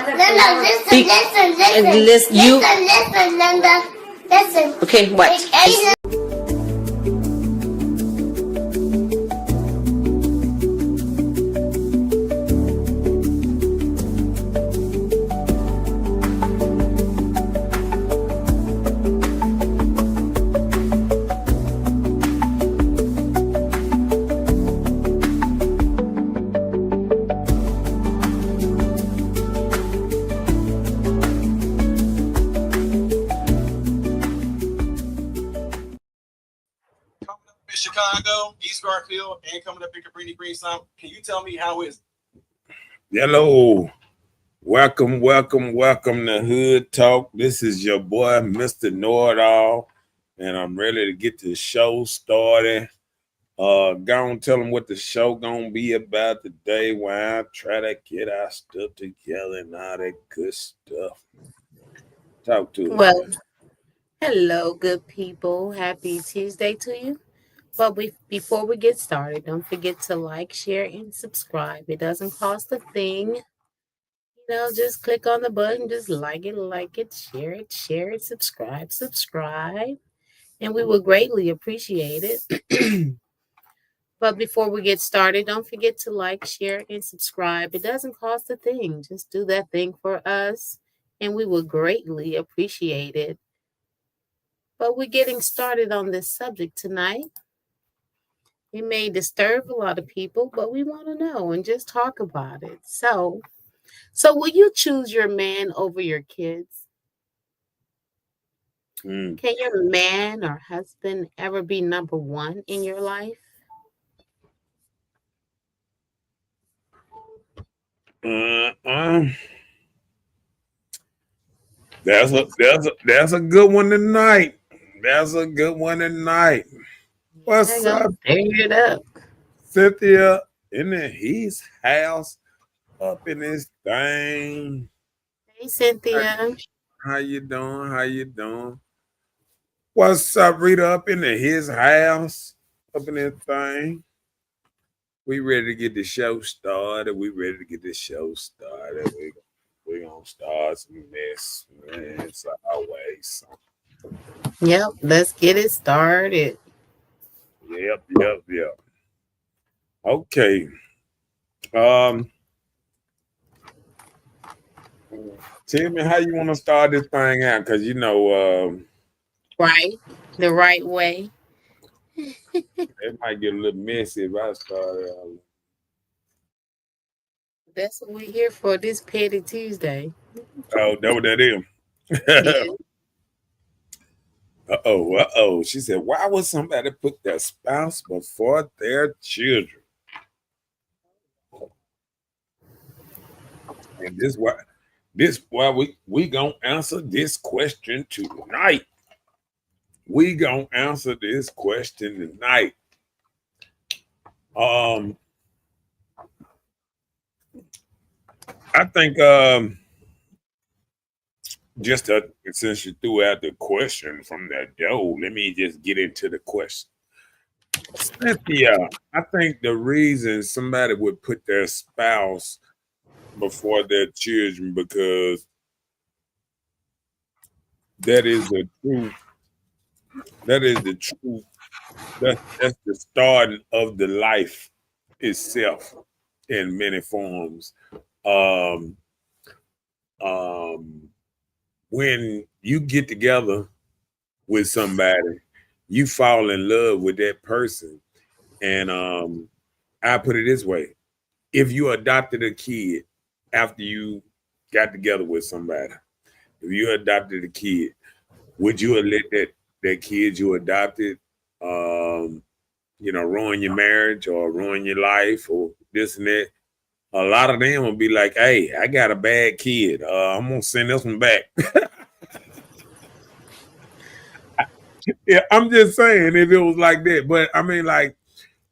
Listen, Linda. Listen. Okay, what? Chicago, East Garfield, and coming up in Cabrini Green. Can you tell me how is it? Hello. Welcome to Hood Talk. This is your boy, Mr. Know-It-All, and I'm ready to get the show started. Go and tell them what the show gonna be about today while I try to get our stuff together and all that good stuff. Talk to us. Well, hello, good people. Happy Tuesday to you. But before we get started, don't forget to like, share, and subscribe. It doesn't cost a thing. Just click on the button, just like it, share it, subscribe. And we will greatly appreciate it. But before we get started, don't forget to like, share, and subscribe. It doesn't cost a thing. Just do that thing for us, and we will greatly appreciate it. But we're getting started on this subject tonight. It may disturb a lot of people, but we want to know and just talk about it. So will you choose your man over your kids? Can your man or husband ever be number one in your life? That's a good one tonight. That's a good one tonight. What's up? Figure it up. Cynthia in his house, up in his thing. Hey, Cynthia. How you doing? What's up, Rita? Up in his house, up in his thing. We ready to get the show started. We're gonna start some mess, man. It's always something. Yep, let's get it started. Yep. Okay. Tell me how you want to start this thing out, because right, the right way. It might get a little messy if I start out. That's what we're here for, this Petty Tuesday. Oh, that what that is. Yeah. Uh-oh. She said, why would somebody put their spouse before their children? And this why we gonna answer this question tonight. I think since you threw out the question from that door, let me just get into the question. Cynthia, I think the reason somebody would put their spouse before their children, because that is the truth. That's the start of the life itself in many forms. When you get together with somebody, you fall in love with that person. And I put it this way: if you adopted a kid after you got together with somebody, if you adopted a kid, would you have let that kid you adopted ruin your marriage or ruin your life or this and that? A lot of them will be like, hey, I got a bad kid. I'm going to send this one back. Yeah, I'm just saying if it was like that. But I mean, like,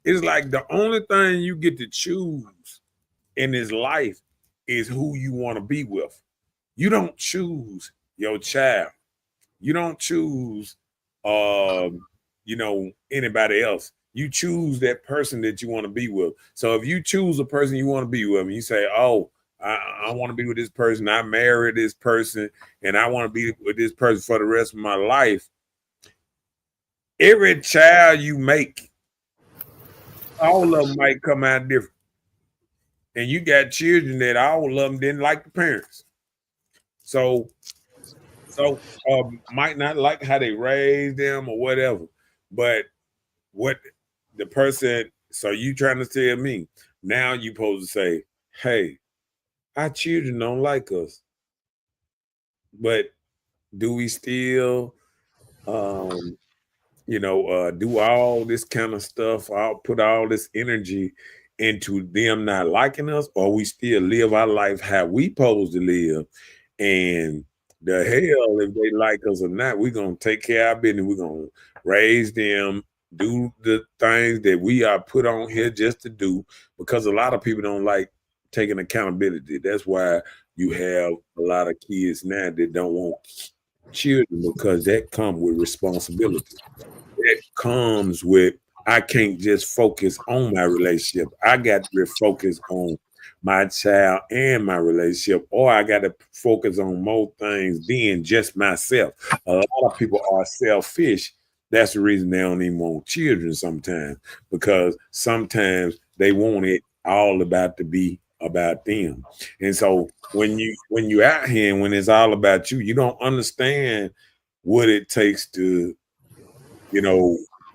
it's like the only thing you get to choose in this life is who you want to be with. You don't choose your child. You don't choose, anybody else. You choose that person that you want to be with. So if you choose a person you want to be with and you say, oh, I want to be with this person. I marry this person, and I want to be with this person for the rest of my life. Every child you make, all of them might come out different. And you got children that all of them didn't like the parents. So might not like how they raised them or whatever. But what the person, so you trying to tell me, now you supposed to say, hey, our children don't like us. But do we still do all this kind of stuff, I'll put all this energy into them not liking us, or we still live our life how we supposed to live? And the hell, if they like us or not, we're gonna take care of our business. We're gonna raise them, do the things that we are put on here just to do, because a lot of people don't like taking accountability. That's why you have a lot of kids now that don't want children, because that comes with responsibility. That comes with, I can't just focus on my relationship. I got to focus on my child and my relationship, or I got to focus on more things than just myself. A lot of people are selfish. That's the reason they don't even want children sometimes, because sometimes they want it all about to be about them. And so when you out here and when it's all about you, you don't understand what it takes to,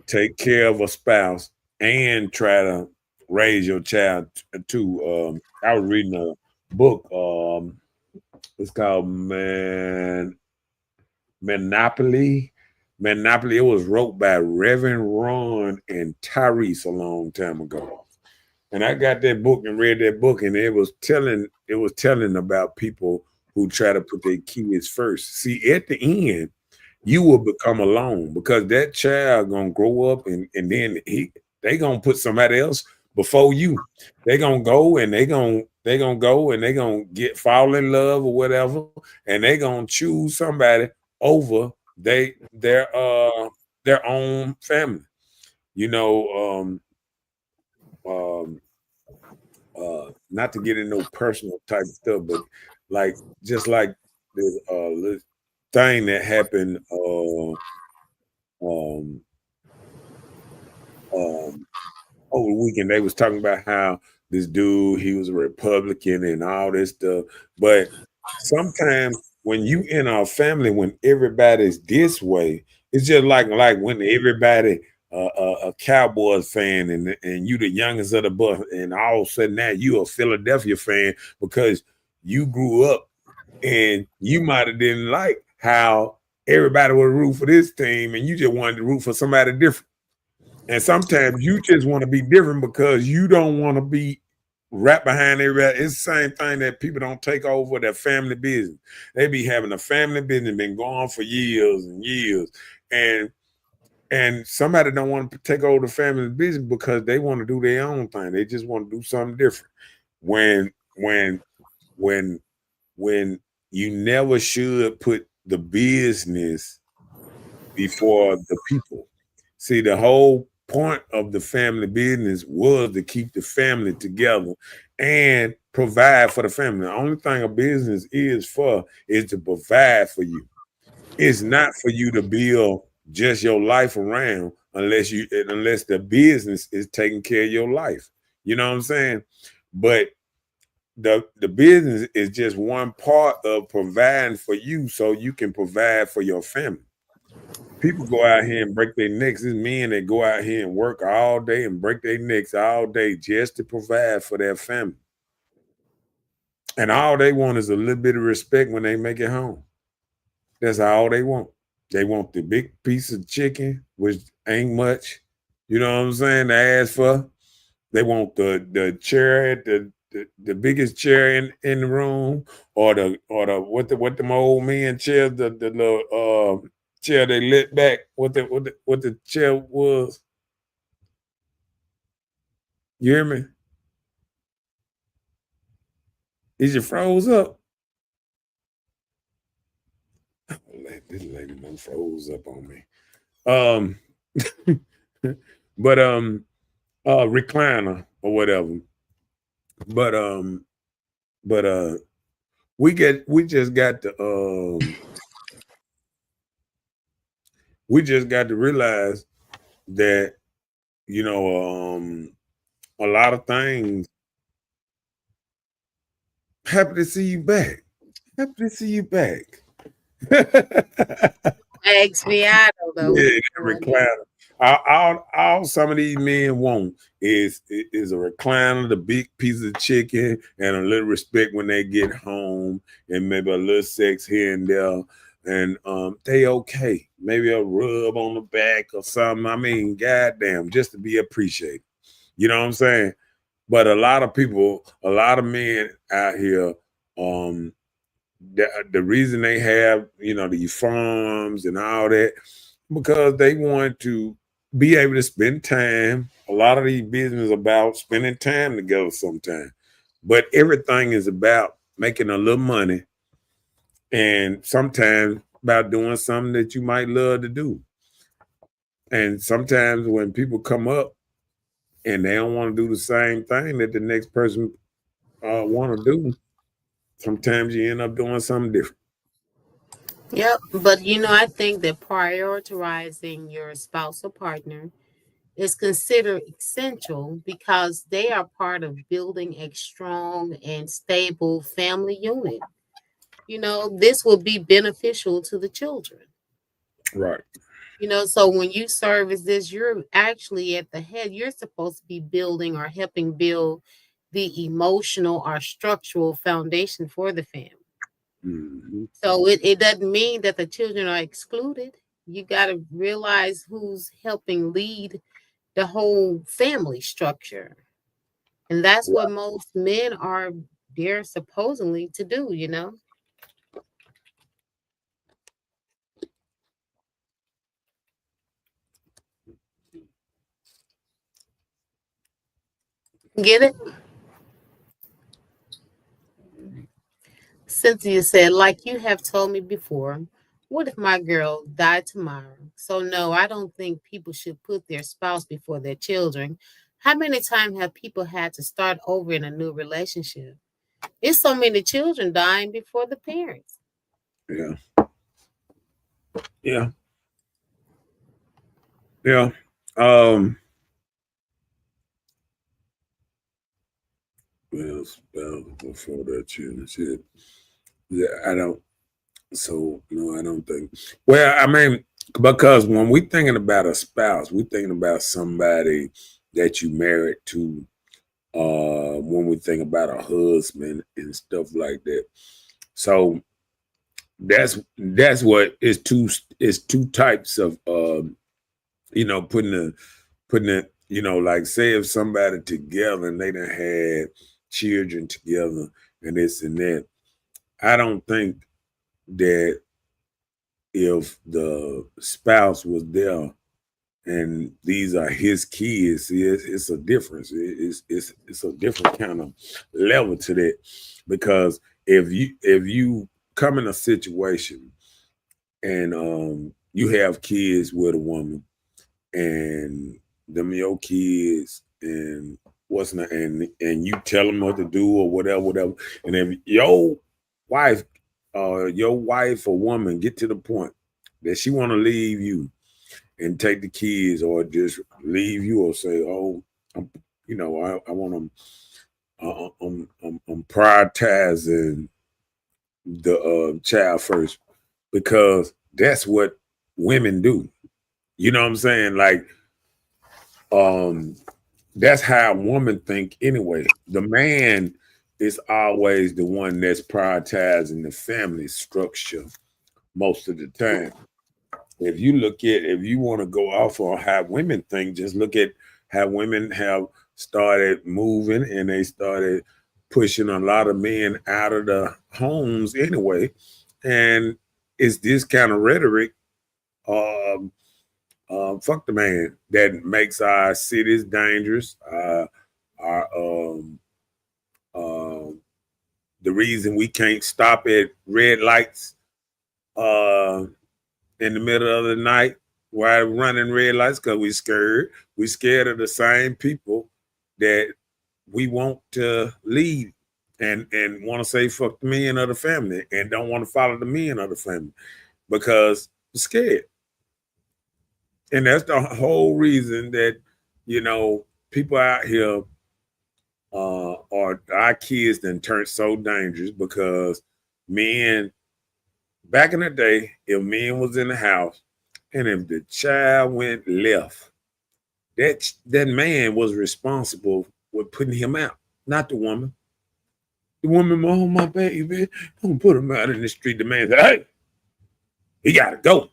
take care of a spouse and try to raise your child too. I was reading a book. It's called Monopoly. Monopoly. It was wrote by Reverend Ron and Tyrese a long time ago. And I got that book and read that book, and it was telling about people who try to put their kids first. See, at the end, you will become alone, because that child gonna grow up and then they gonna put somebody else before you. They gonna go and they gonna get fall in love or whatever, and they gonna choose somebody over their own family. Not to get into no personal type of stuff, but just like the thing that happened over the weekend. They was talking about how this dude, he was a Republican and all this stuff. But sometimes when you in our family, when everybody's this way, it's just like when everybody a Cowboys fan and you the youngest of the bunch, and all of a sudden now you a Philadelphia fan because you grew up and you might have didn't like how everybody would root for this team and you just wanted to root for somebody different. And sometimes you just want to be different because you don't want to be right behind everybody. It's the same thing that people don't take over their family business. They be having a family business been going for years and years. And somebody don't want to take over the family business because they want to do their own thing. They just want to do something different. When you never should put the business before the people. See, the whole point of the family business was to keep the family together and provide for the family. The only thing a business is for is to provide for you. It's not for you to build just your life around unless the business is taking care of your life. You know what I'm saying? But the business is just one part of providing for you so you can provide for your family. People go out here and break their necks. There's men that go out here and work all day and break their necks all day just to provide for their family. And all they want is a little bit of respect when they make it home. That's all they want. They want the big piece of chicken, which ain't much. You know what I'm saying? To ask for. They want the chair at the biggest chair in the room, or the what the old man chair, the little chair they lit back. What the chair was. You hear me? Is you froze up? This lady done froze up on me. But recliner or whatever. But But we just got to realize that, you know, a lot of things. Happy to see you back. Happy to see you back. Expiado though. Yeah, that recliner. All some of these men want is a recliner, the big piece of chicken, and a little respect when they get home, and maybe a little sex here and there. And they okay. Maybe a rub on the back or something. I mean, goddamn, just to be appreciated. You know what I'm saying? But a lot of people, a lot of men out here, the reason they have, you know, these farms and all that, because they want to be able to spend time. A lot of these business about spending time together sometimes. But everything is about making a little money, and sometimes about doing something that you might love to do. And sometimes when people come up and they don't want to do the same thing that the next person want to do, sometimes you end up doing something different. Yep. But you know, I think that prioritizing your spouse or partner is considered essential because they are part of building a strong and stable family unit. You know, this will be beneficial to the children. Right. You know, so when you serve as this, you're actually at the head. You're supposed to be building or helping build the emotional or structural foundation for the family. Mm-hmm. So it doesn't mean that the children are excluded. You got to realize who's helping lead the whole family structure. And that's what most men are there supposedly to do, you know? Get it? Cynthia said, like you have told me before, what if my girl died tomorrow? So, no, I don't think people should put their spouse before their children. How many times have people had to start over in a new relationship? It's so many children dying before the parents. Yeah. Yeah. Yeah. Um, well, before that shit. Yeah, I don't. So no, I don't think. Well, I mean, because when we thinking about a spouse, we thinking about somebody that you married to. When we think about a husband and stuff like that. So that's what is two types of you know, putting it, you know, like say if somebody together and they done had children together and this and that. I don't think that if the spouse was there and these are his kids, it's a difference. It's a different kind of level to that, because if you come in a situation and you have kids with a woman and them your kids and what's not, and you tell them what to do or whatever, and if wife your wife or woman get to the point that she want to leave you and take the kids, or just leave you, or say, "Oh, I want them. I'm prioritizing the child first," because that's what women do. You know what I'm saying? Like, um, that's how women think anyway. The man is always the one that's prioritizing the family structure most of the time. If you want to go off on how women think, just look at how women have started moving, and they started pushing a lot of men out of the homes anyway. And it's this kind of rhetoric, um, fuck the man, that makes our cities dangerous. Our um, the reason we can't stop at red lights uh, in the middle of the night while running red lights, because we scared. We scared of the same people that we want to lead and want to say fuck the men of the family and don't want to follow the men of the family because they're scared. And that's the whole reason that, people out here or our kids then turned so dangerous because men, back in the day, if men was in the house and if the child went left, that man was responsible with putting him out, not the woman. The woman, oh, my baby, don't put him out in the street. The man said, hey, he got to go.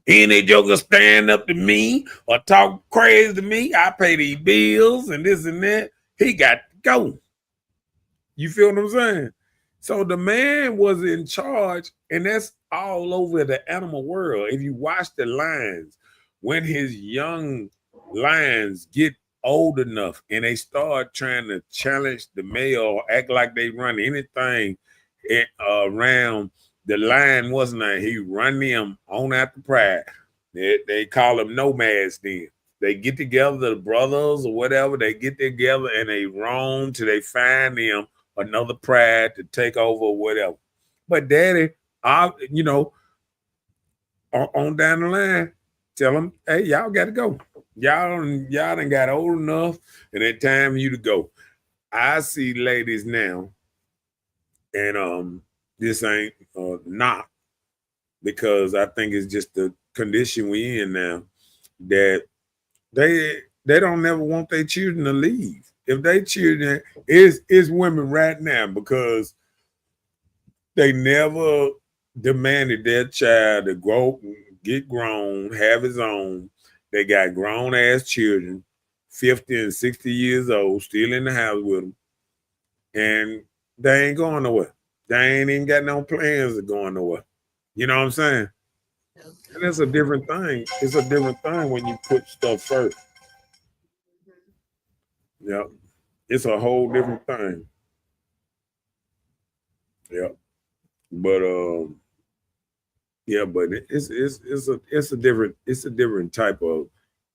Any joker stand up to me or talk crazy to me, I pay these bills and this and that. He got to go. You feel what I'm saying? So the man was in charge, and that's all over the animal world. If you watch the lions, when his young lions get old enough and they start trying to challenge the male, act like they run anything around the lion, wasn't there? He run them on after pride. They call them nomads then. They get together, the brothers or whatever, they get together and they roam till they find them another pride to take over or whatever. But daddy, on down the line, tell them, hey, y'all got to go. Y'all done got old enough and it's time for you to go. I see ladies now, and this ain't not, because I think it's just the condition we in now, that they don't never want their children to leave. If they children is women right now, because they never demanded their child to grow, get grown, have his own. They got grown ass children, 50 and 60 years old, still in the house with them, and they ain't going nowhere. They ain't even got no plans of going nowhere. You know what I'm saying? And it's a different thing. It's a different thing when you put stuff first. Yeah, it's a whole different thing. Yeah, but but it's a different type of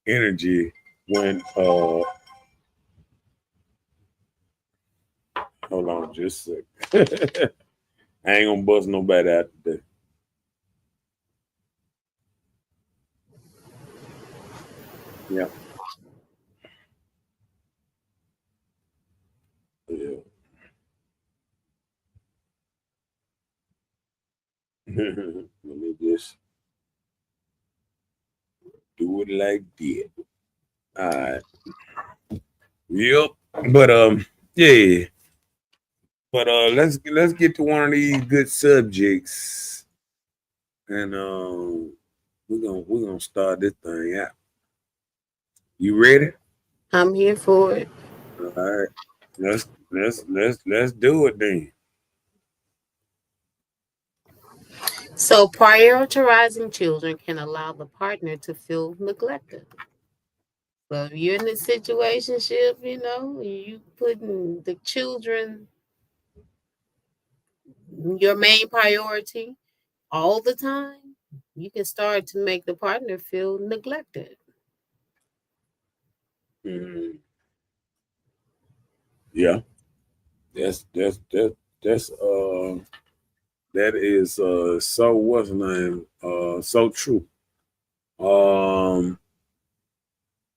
energy when hold on just a second. I ain't gonna bust nobody out today. Yeah. Yeah. Let me just do it like that. All right. Yep. But yeah. But let's get to one of these good subjects, and we're gonna start this thing out. You ready? I'm here for it. All right. Let's do it then. So, prioritizing children can allow the partner to feel neglected. So, if you're in a situationship, you putting the children your main priority all the time, you can start to make the partner feel neglected. Mm, yeah. That's that is so what's the name? So true. Um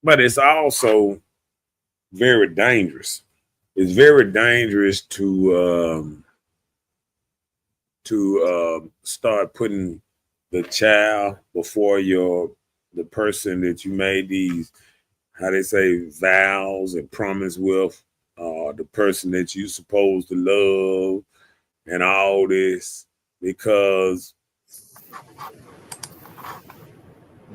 but it's also very dangerous. It's very dangerous to start putting the child before the person that you made these, how they say, vows and promise with, the person that you supposed to love and all this, because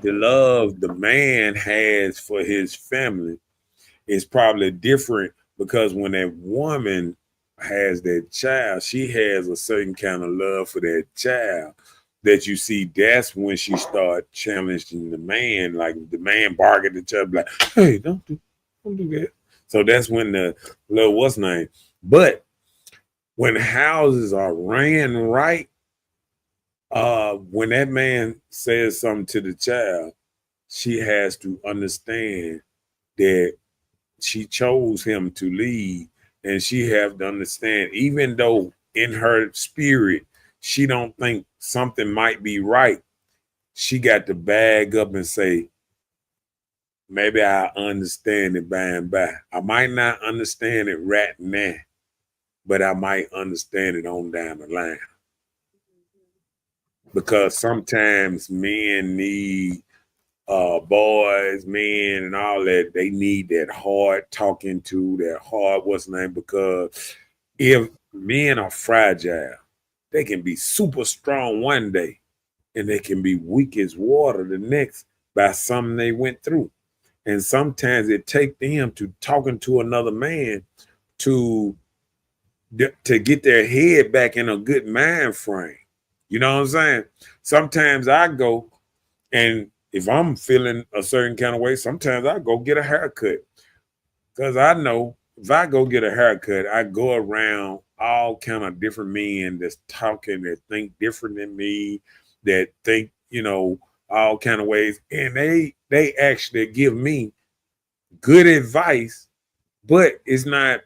the love the man has for his family is probably different, because when that woman has that child, she has a certain kind of love for that child that you see. That's when she start challenging the man, like the man bark at the child, like, hey, don't do that. So that's when the little what's name. But when houses are ran right, when that man says something to the child, she has to understand that she chose him to lead, and she have to understand, even though in her spirit she don't think something might be right, she got to bag up and say, maybe I understand it by and by. I might not understand it right now, but I might understand it on down the line. Because sometimes men need boys, men, and all that. They need that hard talking to, that hard what's the name. Because if men are fragile, they can be super strong one day, and they can be weak as water the next by something they went through. And sometimes it takes them to talking to another man to get their head back in a good mind frame. You know what I'm saying? Sometimes I go, and if I'm feeling a certain kind of way, sometimes I go get a haircut. Because I know if I go get a haircut, I go around all kind of different men that's talking, that think different than me, that think, all kind of ways. And they actually give me good advice, but it's not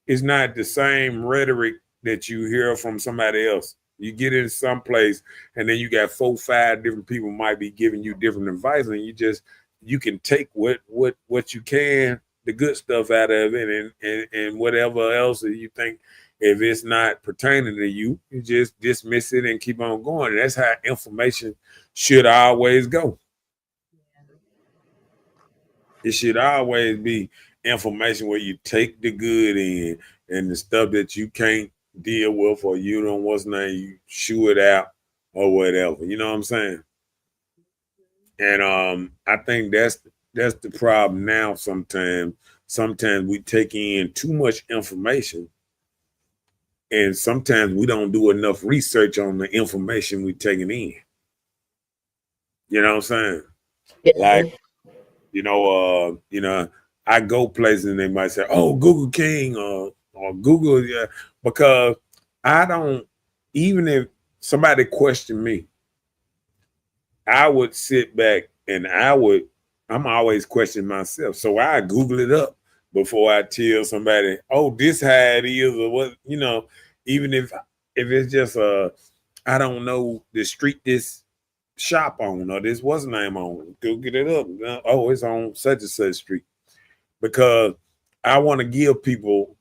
the same rhetoric that you hear from somebody else. You get in some place and then you got 4, 5 different people might be giving you different advice, and you can take what you can, the good stuff out of it, and whatever else that you think, if it's not pertaining to you, you just dismiss it and keep on going. And that's how information should always go. It should always be information where you take the good in, and the stuff that you can't deal with, or you don't what's name, you shoo it out or whatever. You know what I'm saying? And I think that's the problem now. Sometimes we take in too much information, and sometimes we don't do enough research on the information we taking in. You know what I'm saying? Yeah. Like, I go places and they might say, "Oh, Google King," or Google, yeah, because I don't. Even if somebody questioned me, I would sit back and I'm always questioning myself. So I Google it up before I tell somebody, "Oh, this how it is," or what, even if it's just I don't know the street this shop on, or this what's the name on, go get it up. Oh, it's on such and such street, because I want to give people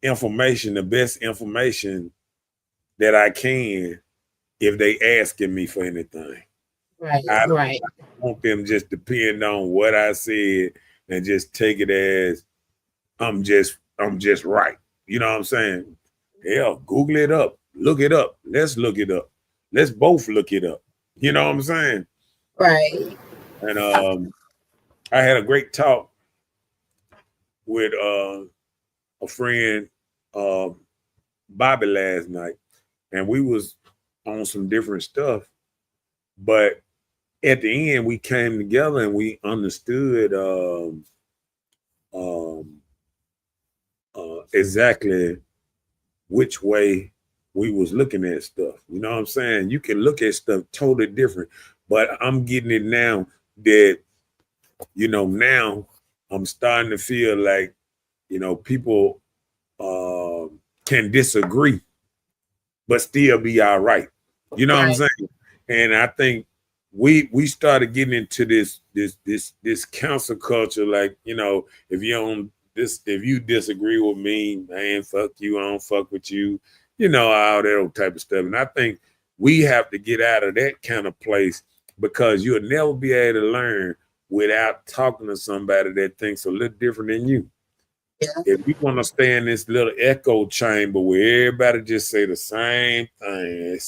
information, the best information that I can, if they asking me for anything. Right. I Right. want them just depend on what I said and just take it as I'm just right. You know what I'm saying? Hell, Google it up, look it up. Let's look it up. Let's both look it up. You know what I'm saying? Right. And I had a great talk with a friend, Bobby, last night, and we was on some different stuff, but at the end we came together and we understood exactly which way we was looking at stuff. You know what I'm saying? You can look at stuff totally different, but I'm getting it now that, now I'm starting to feel like, people can disagree, but still be all right. You know what I'm saying? And I think we started getting into this council culture, like, if you disagree with me, man, fuck you, I don't fuck with you, all that old type of stuff. And I think we have to get out of that kind of place, because you'll never be able to learn without talking to somebody that thinks a little different than you. Yeah. If you want to stay in this little echo chamber where everybody just say the same thing,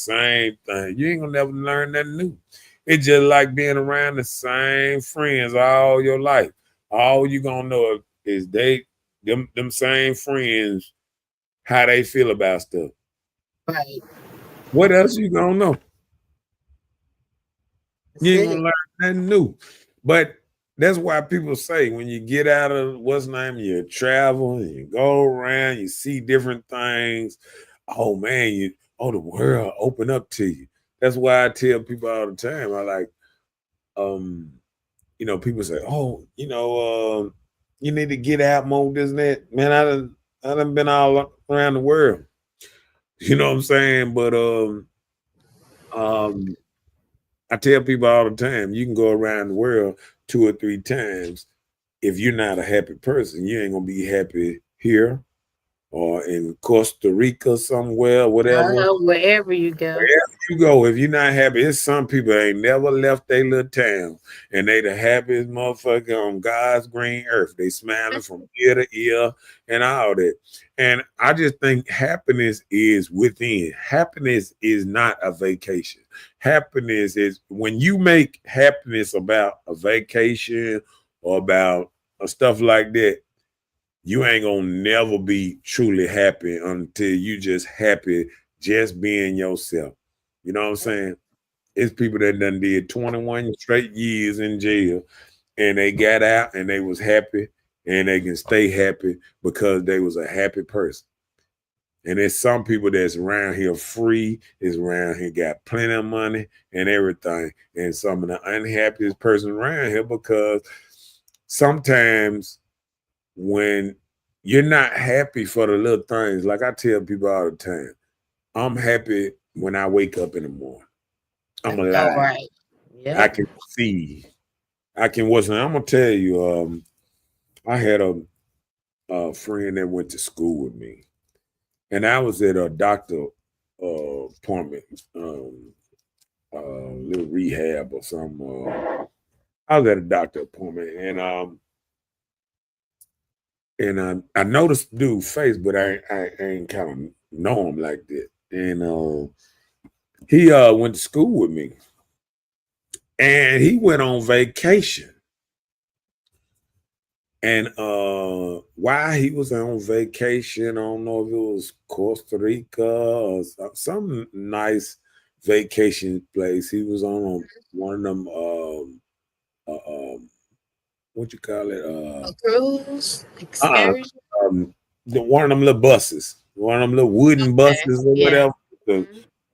you ain't gonna never learn nothing new. It's just like being around the same friends all your life. All you gonna know is them same friends, how they feel about stuff. Right. What else you gonna know? You ain't gonna learn nothing new. But that's why people say when you get out of you travel and you go around, you see different things. Oh man, the world open up to you. That's why I tell people all the time. I like, people say, "Oh, you need to get out more, this and that." Man, I done been all around the world. You know what I'm saying? But um, I tell people all the time, you can go around the world 2 or 3 times. If you're not a happy person, you ain't gonna be happy here or in Costa Rica somewhere, whatever. Wherever you go. Wherever you go, if you're not happy, it's some people that ain't never left their little town and they the happiest motherfucker on God's green earth. They smiling from ear to ear and all that. And I just think happiness is within. Happiness is not a vacation. Happiness is when you make happiness about a vacation or about stuff like that, you ain't gonna never be truly happy until you just happy just being yourself. You know what I'm saying? It's people that done did 21 straight years in jail and they got out and they was happy and they can stay happy because they was a happy person. And there's some people that's around here free, is around here got plenty of money and everything. And some of the unhappiest person around here because sometimes when you're not happy for the little things, like I tell people all the time, I'm happy when I wake up in the morning. I'm alive. Right. I can see. I can listen. I'm gonna tell you. I had a friend that went to school with me, and I was at a doctor appointment, little rehab or something. I was at a doctor appointment, and I noticed dude's face, but I ain't kind of know him like that. And he went to school with me, and he went on vacation. And while he was on vacation, I don't know if it was Costa Rica or some nice vacation place. He was on one of them what you call it? A cruise excursion. One of them little buses, one of them little wooden buses or whatever.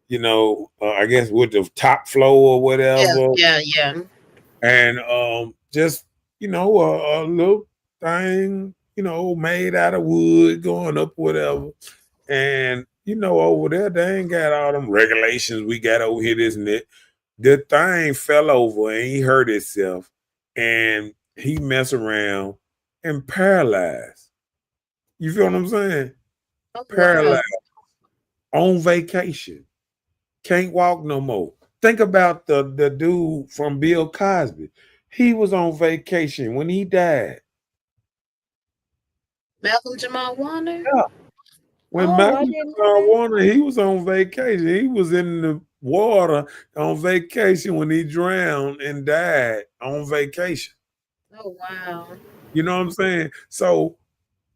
You know, I guess with the top floor or whatever. Yeah. And just you know, a little thing, you know, made out of wood going up, whatever. And you know, over there, they ain't got all them regulations we got over here, this and that. The thing fell over and he hurt himself, and he messed around and paralyzed. You feel what I'm saying? Paralyzed on vacation. Can't walk no more. Think about the dude from Bill Cosby. He was on vacation when he died. Malcolm Jamal Warner? Yeah. When Malcolm Jamal Warner, he was on vacation. He was in the water on vacation when he drowned and died on vacation. Oh, wow. You know what I'm saying? So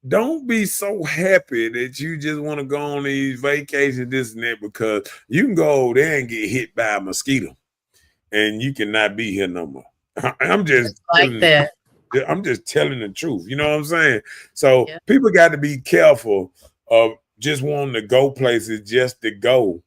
don't be so happy that you just want to go on these vacations, this and that, because you can go over there and get hit by a mosquito and you cannot be here no more. I'm just like that. I'm just telling the truth. You know what I'm saying? So people got to be careful of just wanting to go places just to go.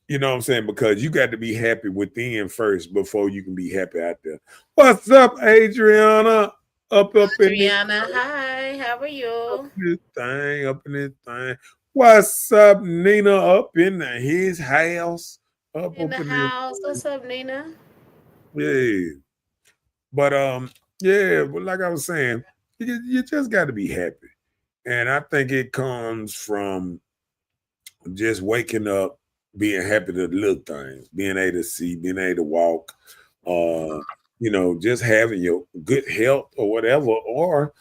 You know what I'm saying? Because you got to be happy within first before you can be happy out there. What's up, Adriana? Adriana, hi. How are you? Up in this thing. What's up, Nina? Up in his house. Up in the house. What's up, Nina? Yeah. But but like I was saying, you just got to be happy. And I think it comes from just waking up, being happy to little things, being able to see, being able to walk, you know, just having your good health or whatever, or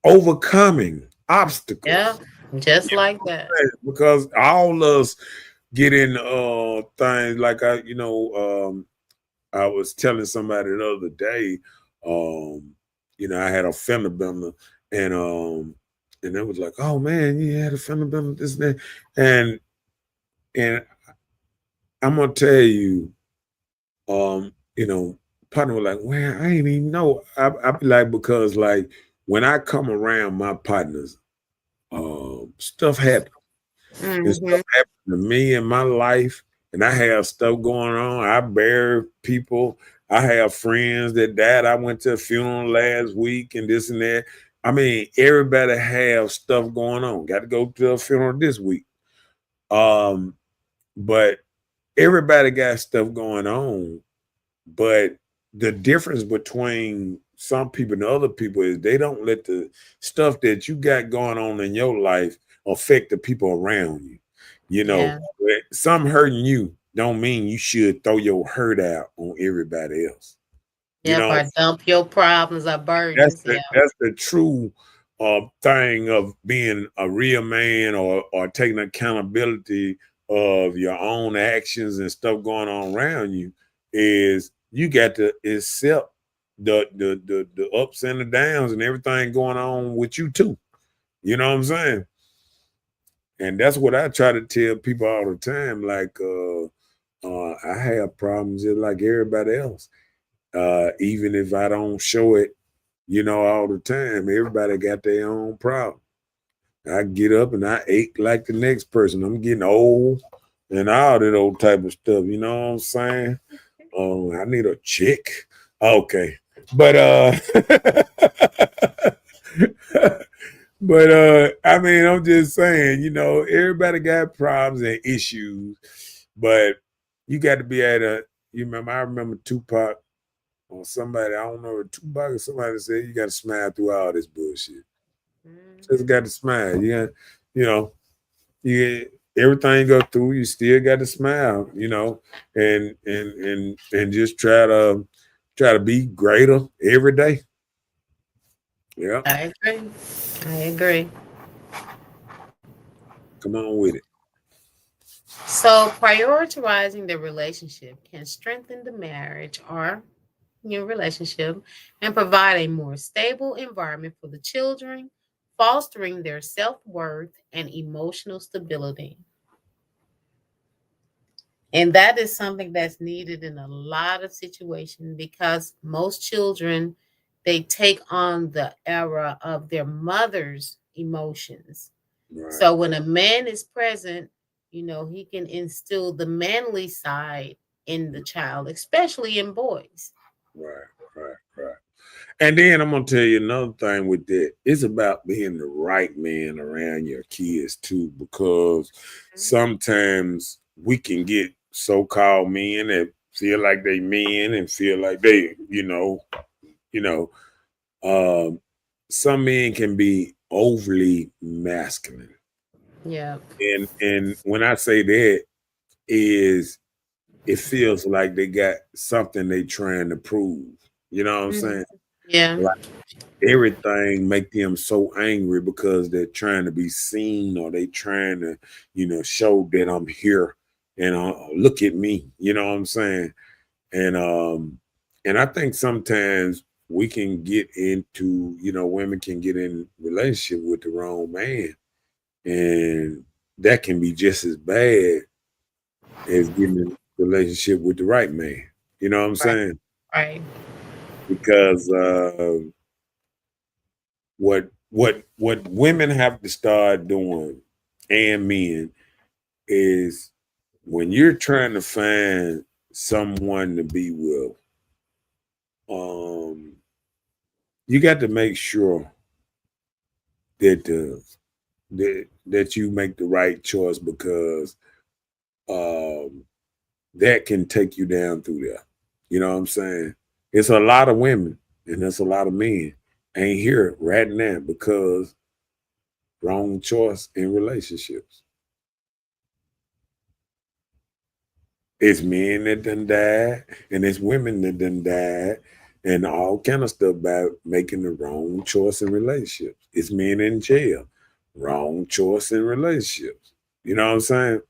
overcoming obstacles. Yeah, just like that. Because all us get in things like I was telling somebody the other day, you know, I had a fender bender and it was like, oh man, you had a fender bender, this and that. And I'm gonna tell you, you know, partner was like, well, I ain't even know. I be like, because like when I come around my partners, stuff happens. Mm-hmm. And stuff happened to me in my life, and I have stuff going on. I bury people. I have friends that died. I went to a funeral last week and this and that. I mean, everybody have stuff going on. Got to go to a funeral this week. But everybody got stuff going on. But the difference between some people and other people is they don't let the stuff that you got going on in your life affect the people around you. You know, some hurting you don't mean you should throw your hurt out on everybody else. You know, or dump your problems or that's burdens. that's the true thing of being a real man, or taking accountability of your own actions and stuff going on around you, is you got to accept the ups and the downs and everything going on with you too. You know what I'm saying? And that's what I try to tell people all the time. Like, I have problems just like everybody else. Even if I don't show it, all the time, everybody got their own problem. I get up and I ache like the next person. I'm getting old and all that old type of stuff. You know what I'm saying? I need a chick. Okay. But I mean, I'm just saying, everybody got problems and issues, but you got to be I remember Tupac or somebody, I don't know, Tupac or somebody said you got to smile through all this bullshit. Just got to smile. Everything you go through, you still got to smile, and just try to be greater every day. Yeah. I agree. Come on with it. So prioritizing the relationship can strengthen the marriage or your relationship and provide a more stable environment for the children, fostering their self-worth and emotional stability. And that is something that's needed in a lot of situations because most children, they take on the era of their mother's emotions. Right. So when a man is present, he can instill the manly side in the child, especially in boys. Right. And then I'm gonna tell you another thing with that. It's about being the right man around your kids too, because sometimes we can get so-called men that feel like they men and feel like they, some men can be overly masculine. Yeah. And when I say that, is it feels like they got something they trying to prove. You know what I'm saying? Yeah. Like everything make them so angry because they're trying to be seen, or they trying to, show that I'm here and look at me. You know what I'm saying? And I think sometimes we can get into, women can get in relationship with the wrong man, and that can be just as bad as getting in a relationship with the right man. You know what I'm saying? Right. Because what women have to start doing, and men, is when you're trying to find someone to be with, you got to make sure that that you make the right choice, because that can take you down through there. You know what I'm saying? It's a lot of women and there's a lot of men ain't here right now because wrong choice in relationships. It's men that done died, and it's women that done died, and all kind of stuff about making the wrong choice in relationships. It's men in jail, wrong choice in relationships. You know what I'm saying?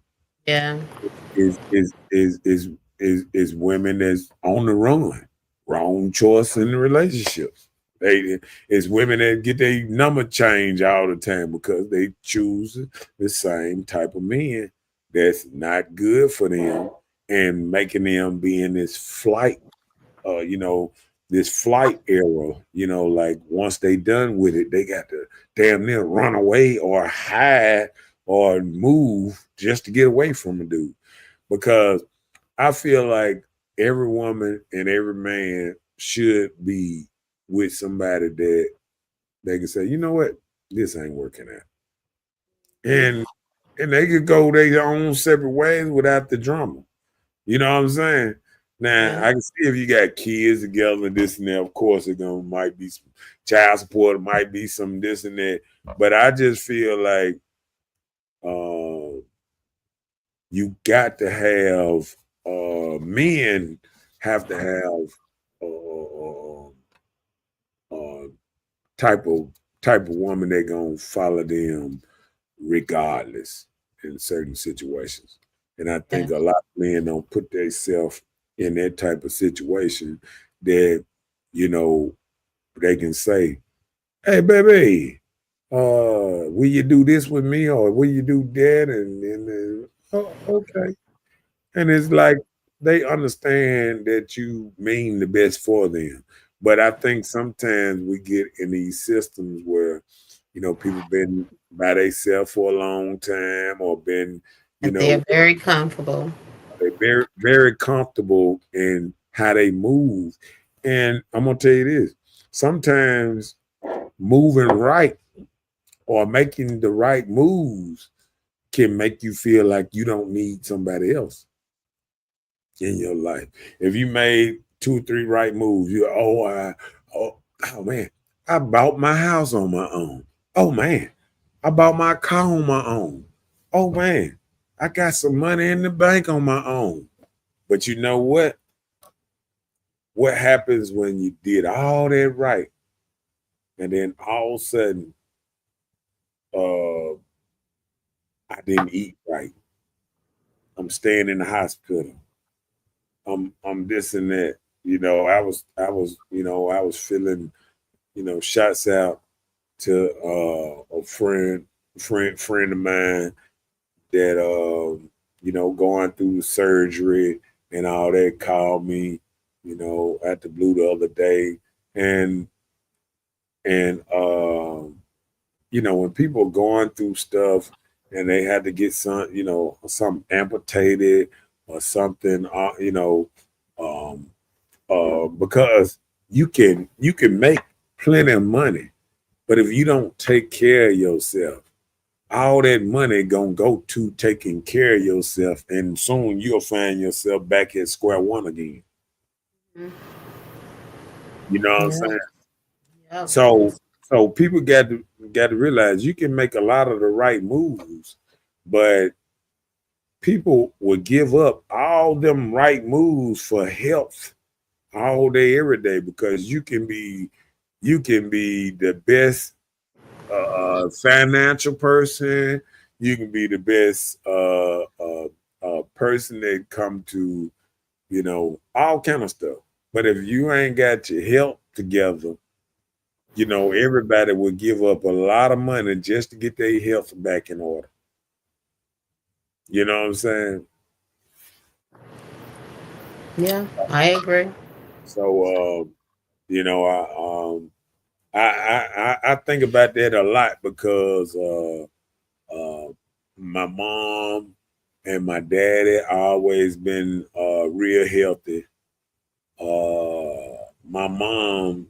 Yeah. Is women that's on the run, wrong choice in the relationships. It's women that get their number changed all the time because they choose the same type of men that's not good for them, and making them be in this flight, this flight era, like once they done with it, they got to damn near run away or hide or move just to get away from a dude. Because I feel like every woman and every man should be with somebody that they can say, you know what, this ain't working out. And they could go their own separate ways without the drama. You know what I'm saying? Now, Yeah. I can see if you got kids together and this and that, of course, it might be some child support, it might be some this and that. But I just feel like you got to have men have to have type of woman that gonna follow them regardless in certain situations. And I think a lot of men don't put themselves in that type of situation that, you know, they can say, hey, baby, will you do this with me or will you do that? And oh, okay. And it's like they understand that you mean the best for them. But I think sometimes we get in these systems where, you know, people been by themselves for a long time or been, you And know, they're very comfortable. they're very, very comfortable in how they move. And I'm gonna tell you this: sometimes moving right or making the right moves can make you feel like you don't need somebody else in your life. If you made 2 or 3 right moves, oh man, I bought my house on my own. Oh man, I bought my car on my own. Oh man, I got some money in the bank on my own. But you know what? What happens when you did all that right, and then all of a sudden, I didn't eat right. I'm staying in the hospital. I'm this and that. You know, I was, I was feeling, shots out to a friend of mine that going through surgery and all that called me, at the blue the other day. And when people are going through stuff and they had to get something amputated or something, because you can make plenty of money, but if you don't take care of yourself, all that money gonna go to taking care of yourself, and soon you'll find yourself back at square one again. Mhm. You know what I'm Yeah. saying? Yeah. So people got to realize you can make a lot of the right moves, but people will give up all them right moves for health all day, every day, because you can be the best financial person. You can be the best person that come to all kind of stuff. But if you ain't got your health together, everybody will give up a lot of money just to get their health back in order. You know what I'm saying? Yeah, I agree. So, you know, I think about that a lot because my mom and my daddy always been real healthy. My mom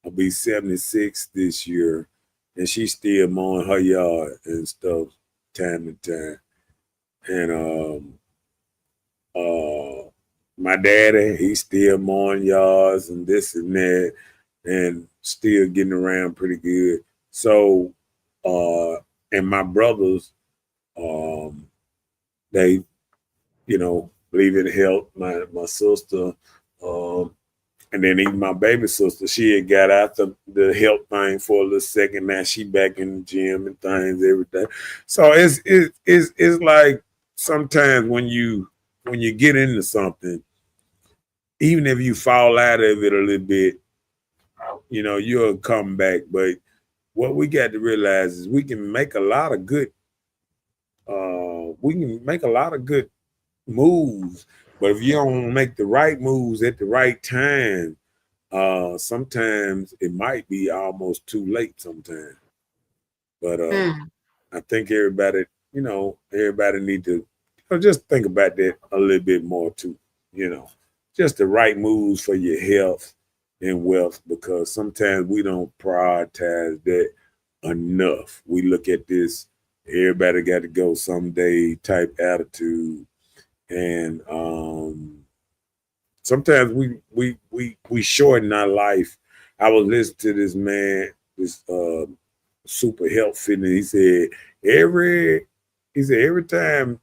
will be 76 this year, and she's still mowing her yard and stuff time to time. And my daddy, he's still mowing yards and this and that, and still getting around pretty good. So, and my brothers, they, believe in health. My sister, and then even my baby sister, she had got out the health thing for a little second. Now she back in the gym and things, everything. So it's like sometimes when you get into something, even if you fall out of it a little bit, you'll come back. But what we got to realize is we can make a lot of good moves, but if you don't make the right moves at the right time, sometimes it might be almost too late sometimes. But Hmm. I think everybody need to just think about that a little bit more too. Just the right moves for your health in wealth, because sometimes we don't prioritize that enough. We look at this everybody got to go someday type attitude, and sometimes we shorten our life. I was listening to this man, this super health fitness. Every time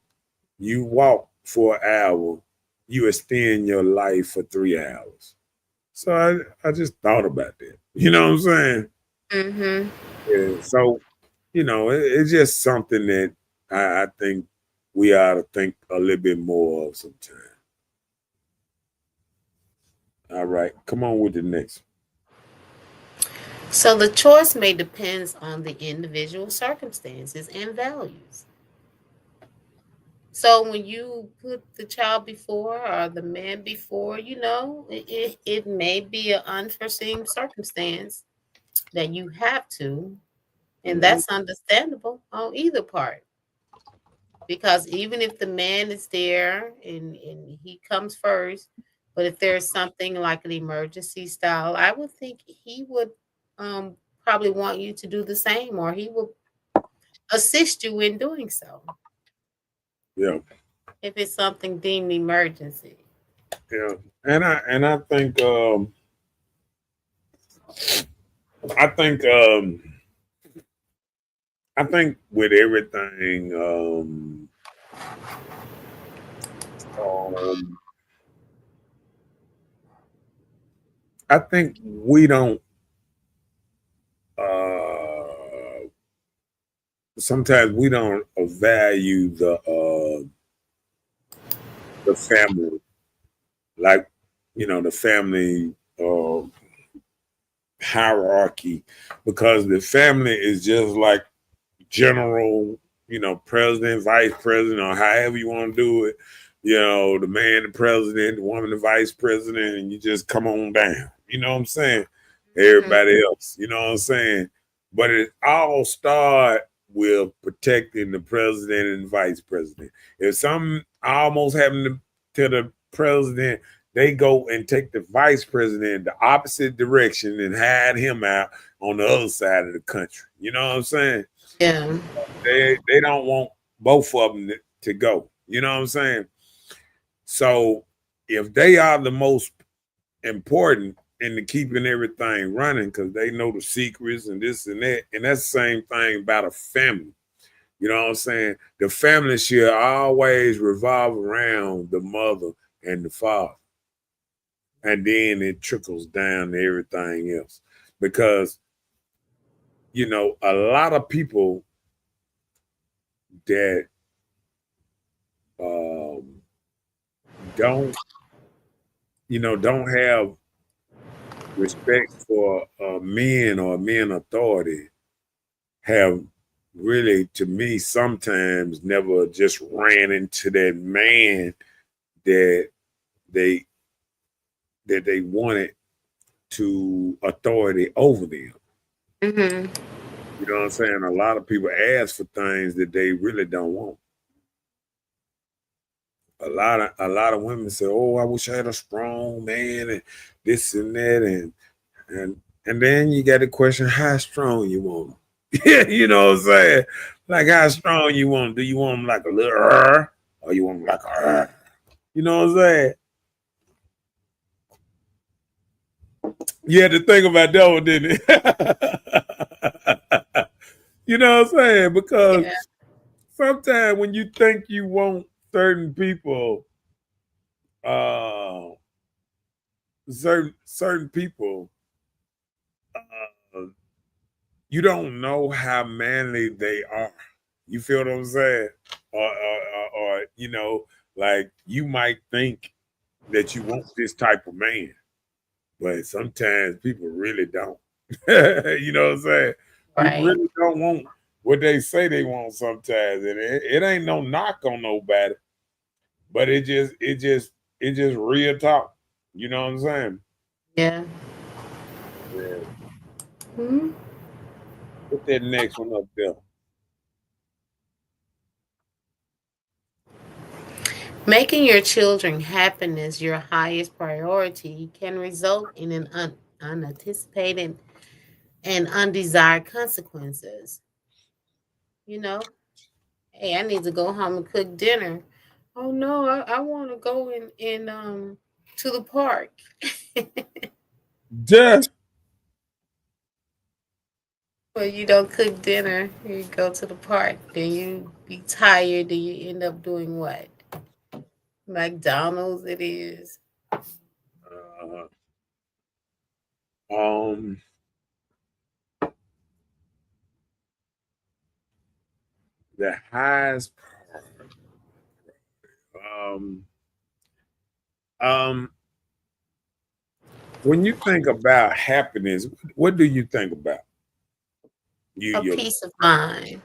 you walk for an hour, you extend your life for 3 hours. So I just thought about that. You know what I'm saying? Mm-hmm. Yeah. So, it's just something that I think we ought to think a little bit more of sometimes. All right. Come on with the next. So the choice may depend on the individual circumstances and values. So when you put the child before or the man before, it may be an unforeseen circumstance that you have to, and Mhm. that's understandable on either part. Because even if the man is there and he comes first, but if there's something like an emergency style, I would think he would um, probably want you to do the same, or he will assist you in doing so Yeah. if it's something deemed emergency. Yeah. And I think I think I think with everything um I think we don't uh sometimes we don't value the family, like, the family hierarchy, because the family is just like general, president, vice president, or however you want to do it. The man, the president, the woman, the vice president, and you just come on down. You know what I'm saying? Mhm. Everybody else, you know what I'm saying? But it all start with protecting the president and vice president. If something almost happened to the president, they go and take the vice president the opposite direction and hide him out on the other side of the country. You know what I'm saying? Yeah. They don't want both of them to go. You know what I'm saying? So if they are the most important in keeping everything running, because they know the secrets and this and that, and that's the same thing about a family. You know what I'm saying? The family should always revolve around the mother and the father, and then it trickles down to everything else. Because a lot of people that um, don't don't have respect for men or men authority have really, to me, sometimes never just ran into that man that they wanted to authority over them. Hmm. You know what I'm saying? A lot of people ask for things that they really don't want. A lot of women say, "Oh, I wish I had a strong man and this and that," and then you got to question how strong you want him. Yeah, you know what I'm saying? Like, how strong you want him? Do you want him like a little, or you want him like a? You know what I'm saying? You had to think about that one, didn't it? You know what I'm saying? Because Yeah. sometimes when you think you want certain people, uh, certain people, uh, you don't know how manly they are. You feel what I'm saying? Or like, you might think that you want this type of man, but sometimes people really don't. You know what I'm saying? People Right. really don't want what they say they want sometimes, and it ain't no knock on nobody, but it just real talk. You know what I'm saying? Yeah. Yeah. Mhm. Put that next one up there. Making your children happiness your highest priority can result in an unanticipated and undesired consequences. You know, hey, I need to go home and cook dinner. Oh no, I want to go in to the park. Yeah. Well, you don't cook dinner, you go to the park, then you be tired, then you end up doing what? McDonald's it is. Uh, um, the highest part. Um, um, when you think about happiness, what do you think about? You, A your, peace of mind.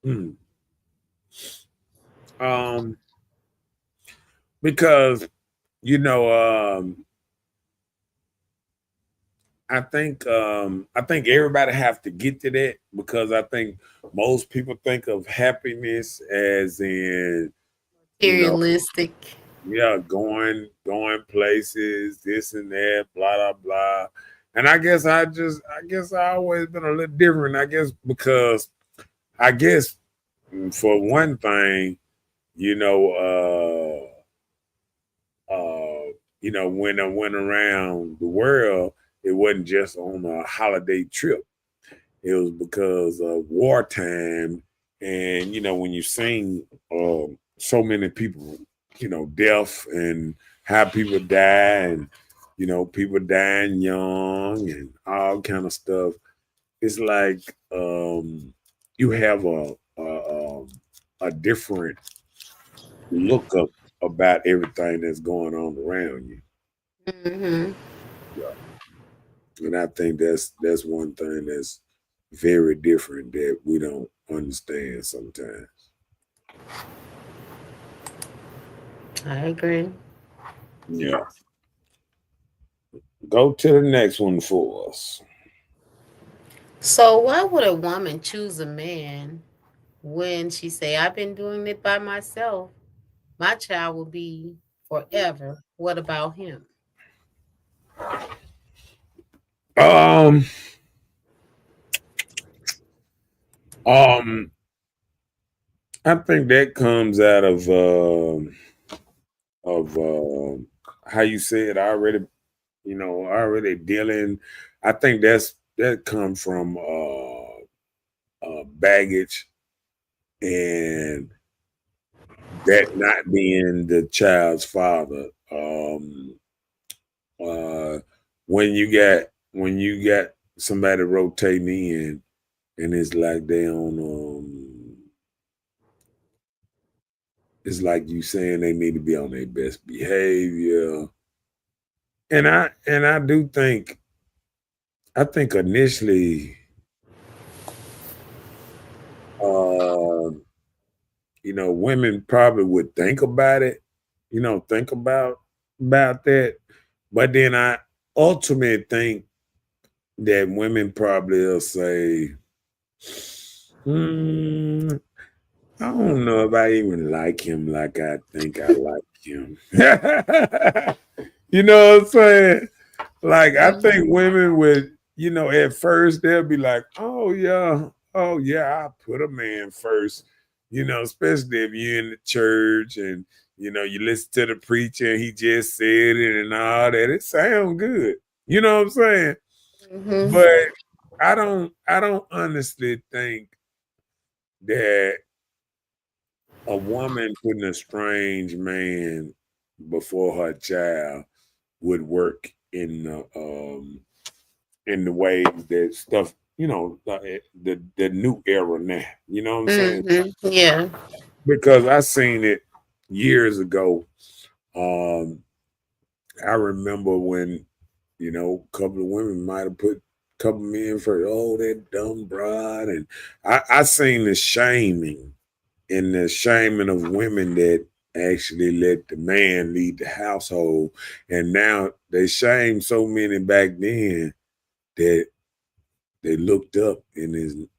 hmm. um, because you know, I think everybody have to get to that because I think most people think of happiness as in, you know, Materialistic. yeah, going places, this and that, blah blah blah. And I guess I always been a little different. I guess because I guess for one thing, you know, when I went around the world, it wasn't just on a holiday trip. It was because of wartime, and when you seen so many people, death and how people die, and people dying young and all kind of stuff. It's like you have a different look up about everything that's going on around you. Hmm. And I think that's one thing that's very different that we don't understand sometimes. I agree. Yeah. Go to the next one for us. So why would a woman choose a man when she say, I've been doing it by myself? My child will be forever. What about him? Um, um, I think that comes out of how you said already. Already dealing. I think that comes from baggage and that not being the child's father. Uh, when you got somebody rotating in, and it's like they on it's like you saying they need to be on their best behavior. And I do think I think initially, uh, women probably would think about it, think about that. But then I ultimately think that women probably will say, "Hmm, I don't know if I even like him like I think I like him." You know what I'm saying? Like I think Mhm. women would, at first they'll be like, oh yeah, I put a man first. Especially if you're in the church and you listen to the preacher and he just said it and all that. It sounds good. You know what I'm saying? Mhm. But I don't honestly think that a woman putting a strange man before her child would work in the ways that stuff, the new era now. You know what I'm saying? Mhm. Yeah. Because I seen it years ago. Um, I remember when, a couple of women might have put a couple of men for that dumb broad. And I seen the shaming and the shaming of women that actually let the man lead the household. And now they shame so many back then that they looked up and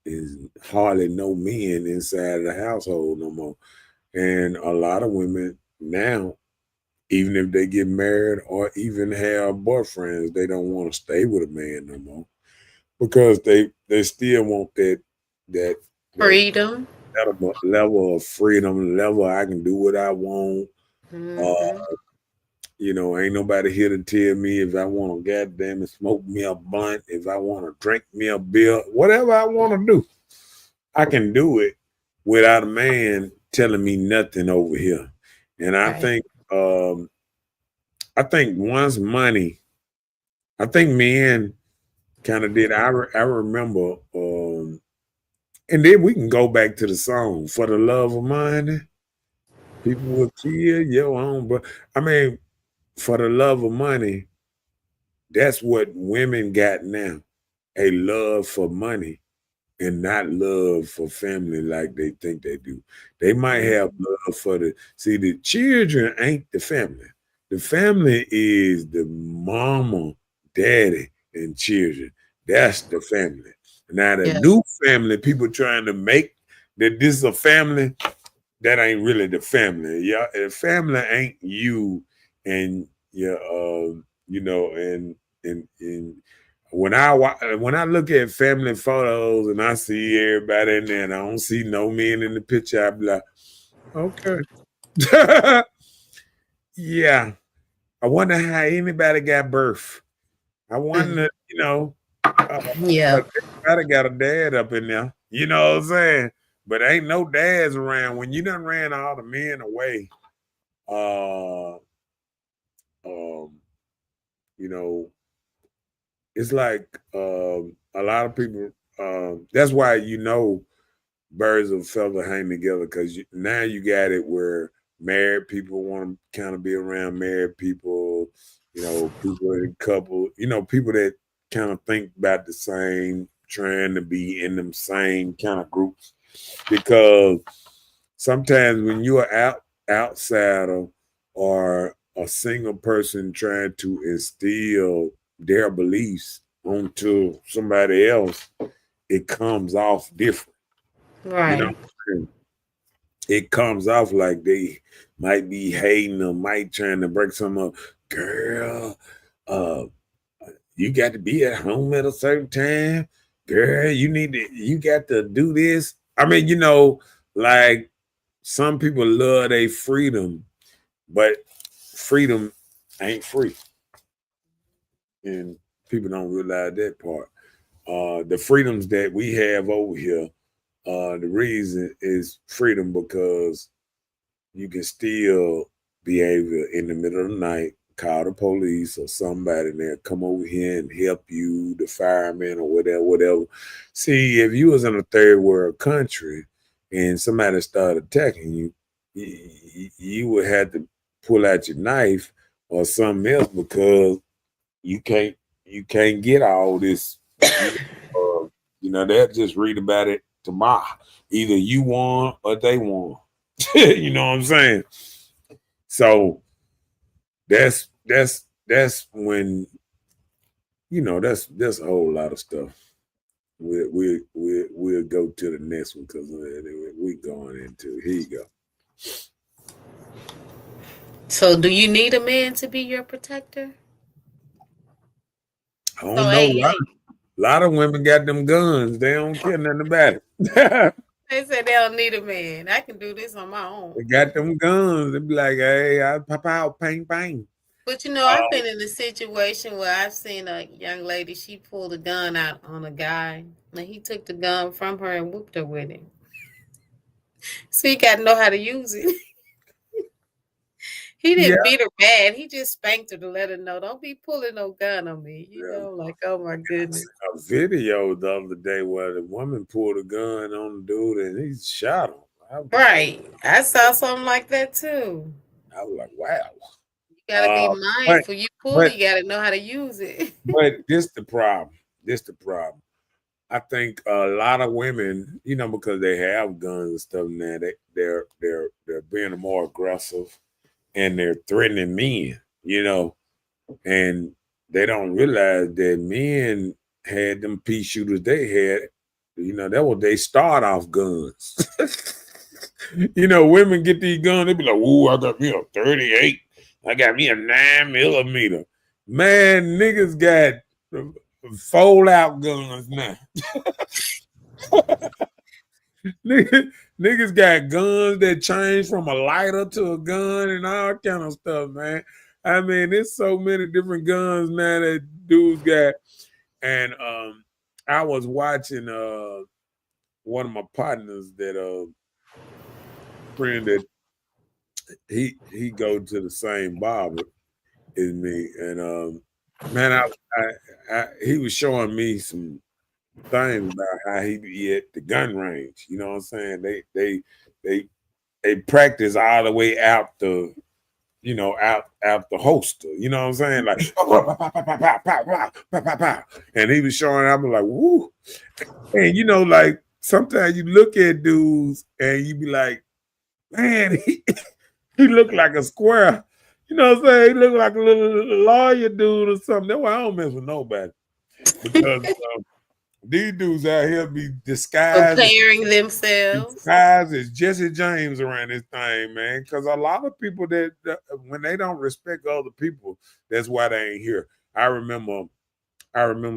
is hardly no men inside of the household no more. And a lot of women now even if they get married or even have boyfriends, they don't want to stay with a man no more because they still want that Freedom. level of freedom, level I can do what I want. Uh, Hmm. ain't nobody here to tell me if I want to goddamn it smoke me a blunt, if I want to drink me a beer, whatever I want to do, I can do it without a man telling me nothing over here. And Right. I think once money, I think men kind of did. I remember, and then we can go back to the song "For the Love of Money." People will kill your own, but I mean, for the love of money, that's what women got now. A love for money and not love for family like they think they do. They might have Mhm. love for the children ain't the family. The family is the mama, daddy, and children. That's the family. Now the Yeah. new family, people trying to make that this is a family, that ain't really the family. Yeah, the family ain't you and your and when I look at family photos and I see everybody in there and I don't see no men in the picture, I be like, okay. Yeah. I wonder how anybody got birth. I Mhm. wonder, Yeah. everybody got a dad up in there. You know what I'm saying? But ain't no dads around. When you done ran all the men away, uh um, you know, it's like a lot of people that's why birds of a feather hang together because now you got it where married people want to kind of be around married people, people in couple, people that kind of think about the same, trying to be in them same kind of groups. Because sometimes when you're outsider or a single person trying to instill their beliefs onto somebody else, it comes off different. You know Right. what I'm saying? It comes off like they might be hating or might trying to break some up. Girl, uh, you got to be at home at a certain time. Girl, you got to do this. I mean, like some people love their freedom, but freedom ain't free. And people don't realize that part. The freedoms that we have over here, the reason is freedom because you can still be able in the middle of the night call the police or somebody and they'll come over here and help you, the fireman or whatever. See, if you was in a third world country and somebody started attacking you, you would have to pull out your knife or something else because you can't you can't get all this. They'll just read about it tomorrow. Either you won or they won. You know what I'm saying? So that's when that's a whole lot of stuff. We'll go to the next one because we're going into here you go. So, do you need a man to be your protector? I So, don't know. hey, hey, Lot of women got them guns. They don't care nothing about it. they said they don't need a man. I can do this on my own. They got them guns. They be like, hey, I pop out, bang, bang. But I've been in a situation where I've seen a young lady, she pulled a gun out on a guy, and he took the gun from her and whooped her with it. So he got to know how to use it. He Yeah, didn't beat her bad. He just spanked her to let her know, don't be pulling no gun on me. yeah. Like, oh my I goodness. seen a video the other day where the woman pulled a gun on the dude and he shot him. Right. I saw something like that too. I was like, wow. You got to be But mindful. You pull it, but you got to know how to use it. but this the problem. This the problem. I think a lot of women, because they have guns and stuff now, they're being more aggressive and they're threatening men, and they don't realize that men had them pea shooters they had, that was they start off guns. Women get these guns, they be like, "Ooh, I got me a 38." I got me a 9mm. Man, niggas got fold-out guns now. Niggas got guns that change from a lighter to a gun and all kind of stuff, man. I mean, there's so many different guns now that dudes got. And I was watching one of my partners that friend that he go to the same barber as me, and man, he was showing me some things about how he be at the gun range. You know what I'm saying? They practice all the way out the out the holster. You know what I'm saying? Like and he was showing. I'm like, woo. And like sometimes you look at dudes and you be like, man, he looked like a square. You know what I'm saying? He looked like a little lawyer dude or something. That's why I don't mess with nobody. Because these dudes out here be Comparing themselves. disguised as Jesse James around this thing, man. Because a lot of people that when they don't respect other people, that's why they ain't here. I remember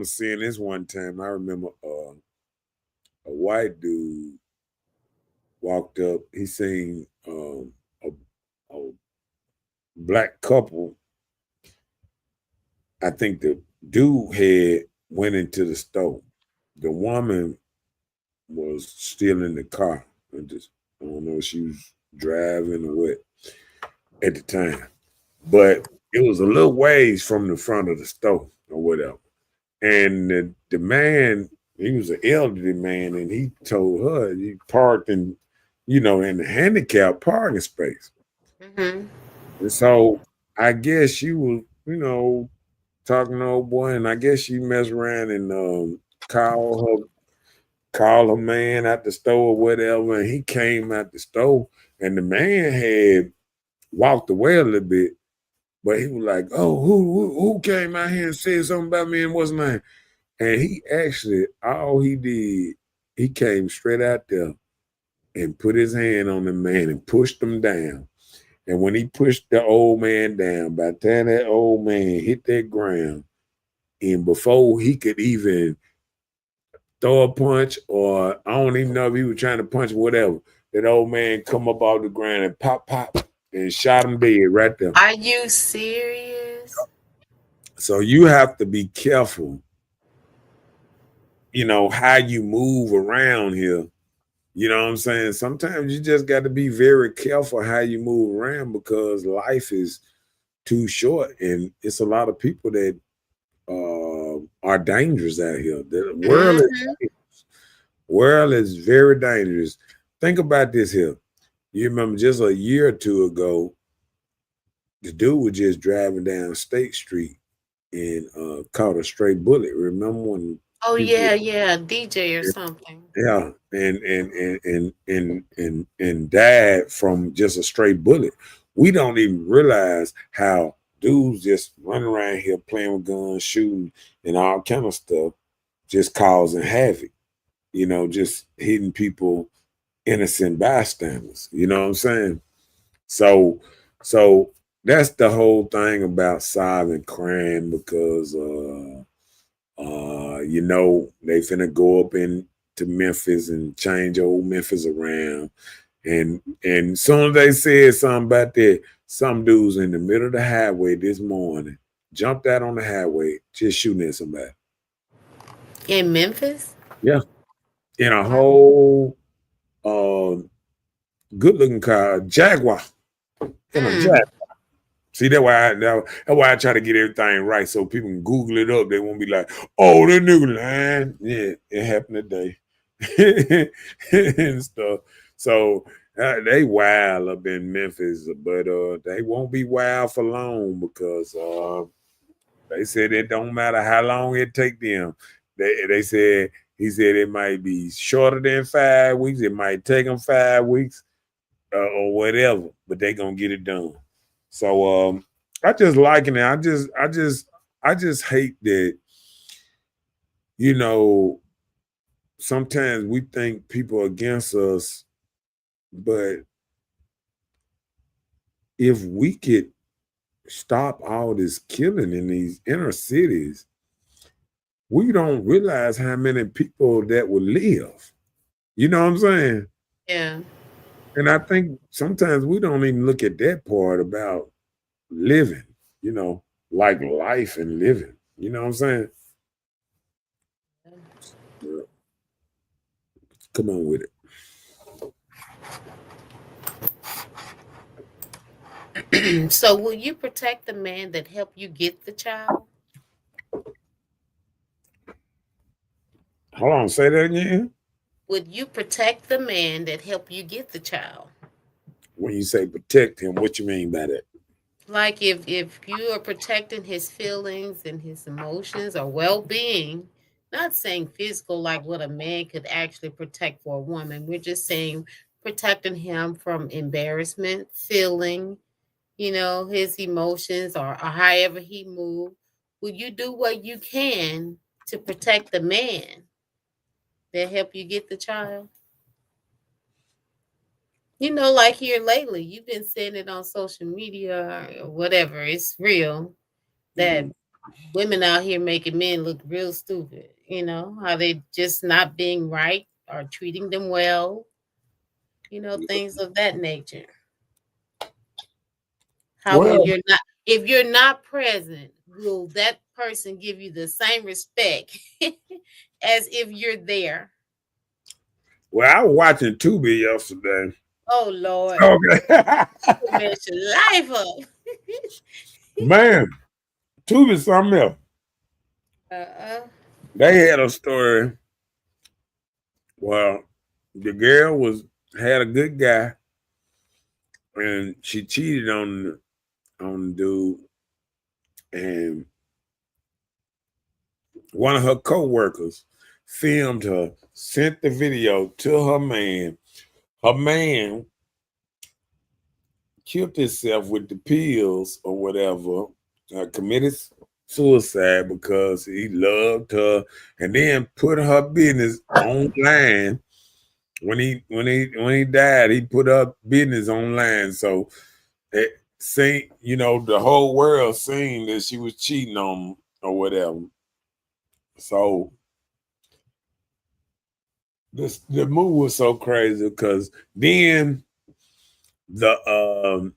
seeing this one time. I remember a white dude walked up. He seen a black couple. I think the dude had went into the store. The woman was still in the car. I don't know if she was driving or what at the time. But it was a little ways from the front of the store or whatever. And the man, he was an elderly man, and he told her he parked in the handicapped parking space. Mm-hmm. And so I guess she was, talking to old boy, and I guess she messed around and called her man at the store or whatever, and he came at the store, and the man had walked away a little bit, but he was like, "Oh, who came out here and said something about me and what's name?" And he actually, all he did, he came straight out there and put his hand on the man and pushed him down. And when he pushed the old man down, by the time that old man hit that ground, and before he could even throw a punch, or I don't even know if he was trying to punch whatever, that old man come up off the ground and pop, and shot him dead right there. Are you serious? So you have to be careful, how you move around here. You know what I'm saying? Sometimes you just got to be very careful how you move around because life is too short, and it's a lot of people that are dangerous out here. The world is dangerous. World is very dangerous. Think about this here. You remember just a year or two ago, the dude was just driving down State Street and caught a stray bullet. Remember when? Oh yeah, DJ or something. Yeah, and died from just a stray bullet. We don't even realize how dudes just running around here playing with guns, shooting, and all kind of stuff, just causing havoc. Just hitting people, innocent bystanders. You know what I'm saying? So that's the whole thing about solving crime because they finna go up into Memphis and change old Memphis around. And soon as they said something about that, some dudes in the middle of the highway this morning jumped out on the highway just shooting at somebody. In Memphis? Yeah. In a whole good looking car, Jaguar. In a Jaguar. See, that's why I try to get everything right so people can Google it up. They won't be like, "Oh, that nigga lying." Yeah, it happened today and stuff. So they wild up in Memphis, but they won't be wild for long because they said it don't matter how long it take them. He said it might be shorter than 5 weeks. It might take them 5 weeks or whatever, but they gonna get it done. So I just liking it. I just hate that, sometimes we think people are against us, but if we could stop all this killing in these inner cities, we don't realize how many people that will live. You know what I'm saying? Yeah. And I think sometimes we don't even look at that part about living, like life and living. You know what I'm saying? Yeah. Come on with Mm. So will you protect the man that helped you get the child? Hold on, say that again. Would you protect the man that helped you get the child? When you say protect him, what you mean by that? Like if you are protecting his feelings and his emotions or well-being, not saying physical like what a man could actually protect for a woman. We're just saying protecting him from embarrassment, feeling, his emotions or however he moved. Will you do what you can to protect the man that help you get the child? Like here lately, you've been saying it on social media or whatever. It's real that Mhm. women out here making men look real stupid. How they just not being right or treating them well, things of that nature. How when Well, you're not if you're not present, will that person give you the same respect as if you're there? I was watching Tubi yesterday. Oh Lord, Okay. you mess your life up. Man, Tubi something else. uh-uh. They had a story. Well, the girl had a good guy, and she cheated on the dude, and one of her co-workers filmed her, sent the video to her man. Her man killed himself with the pills or whatever, committed suicide because he loved her, and then put her business online. When he died, he put her business online. So it the whole world seen that she was cheating on him or whatever. So the move was so crazy because then the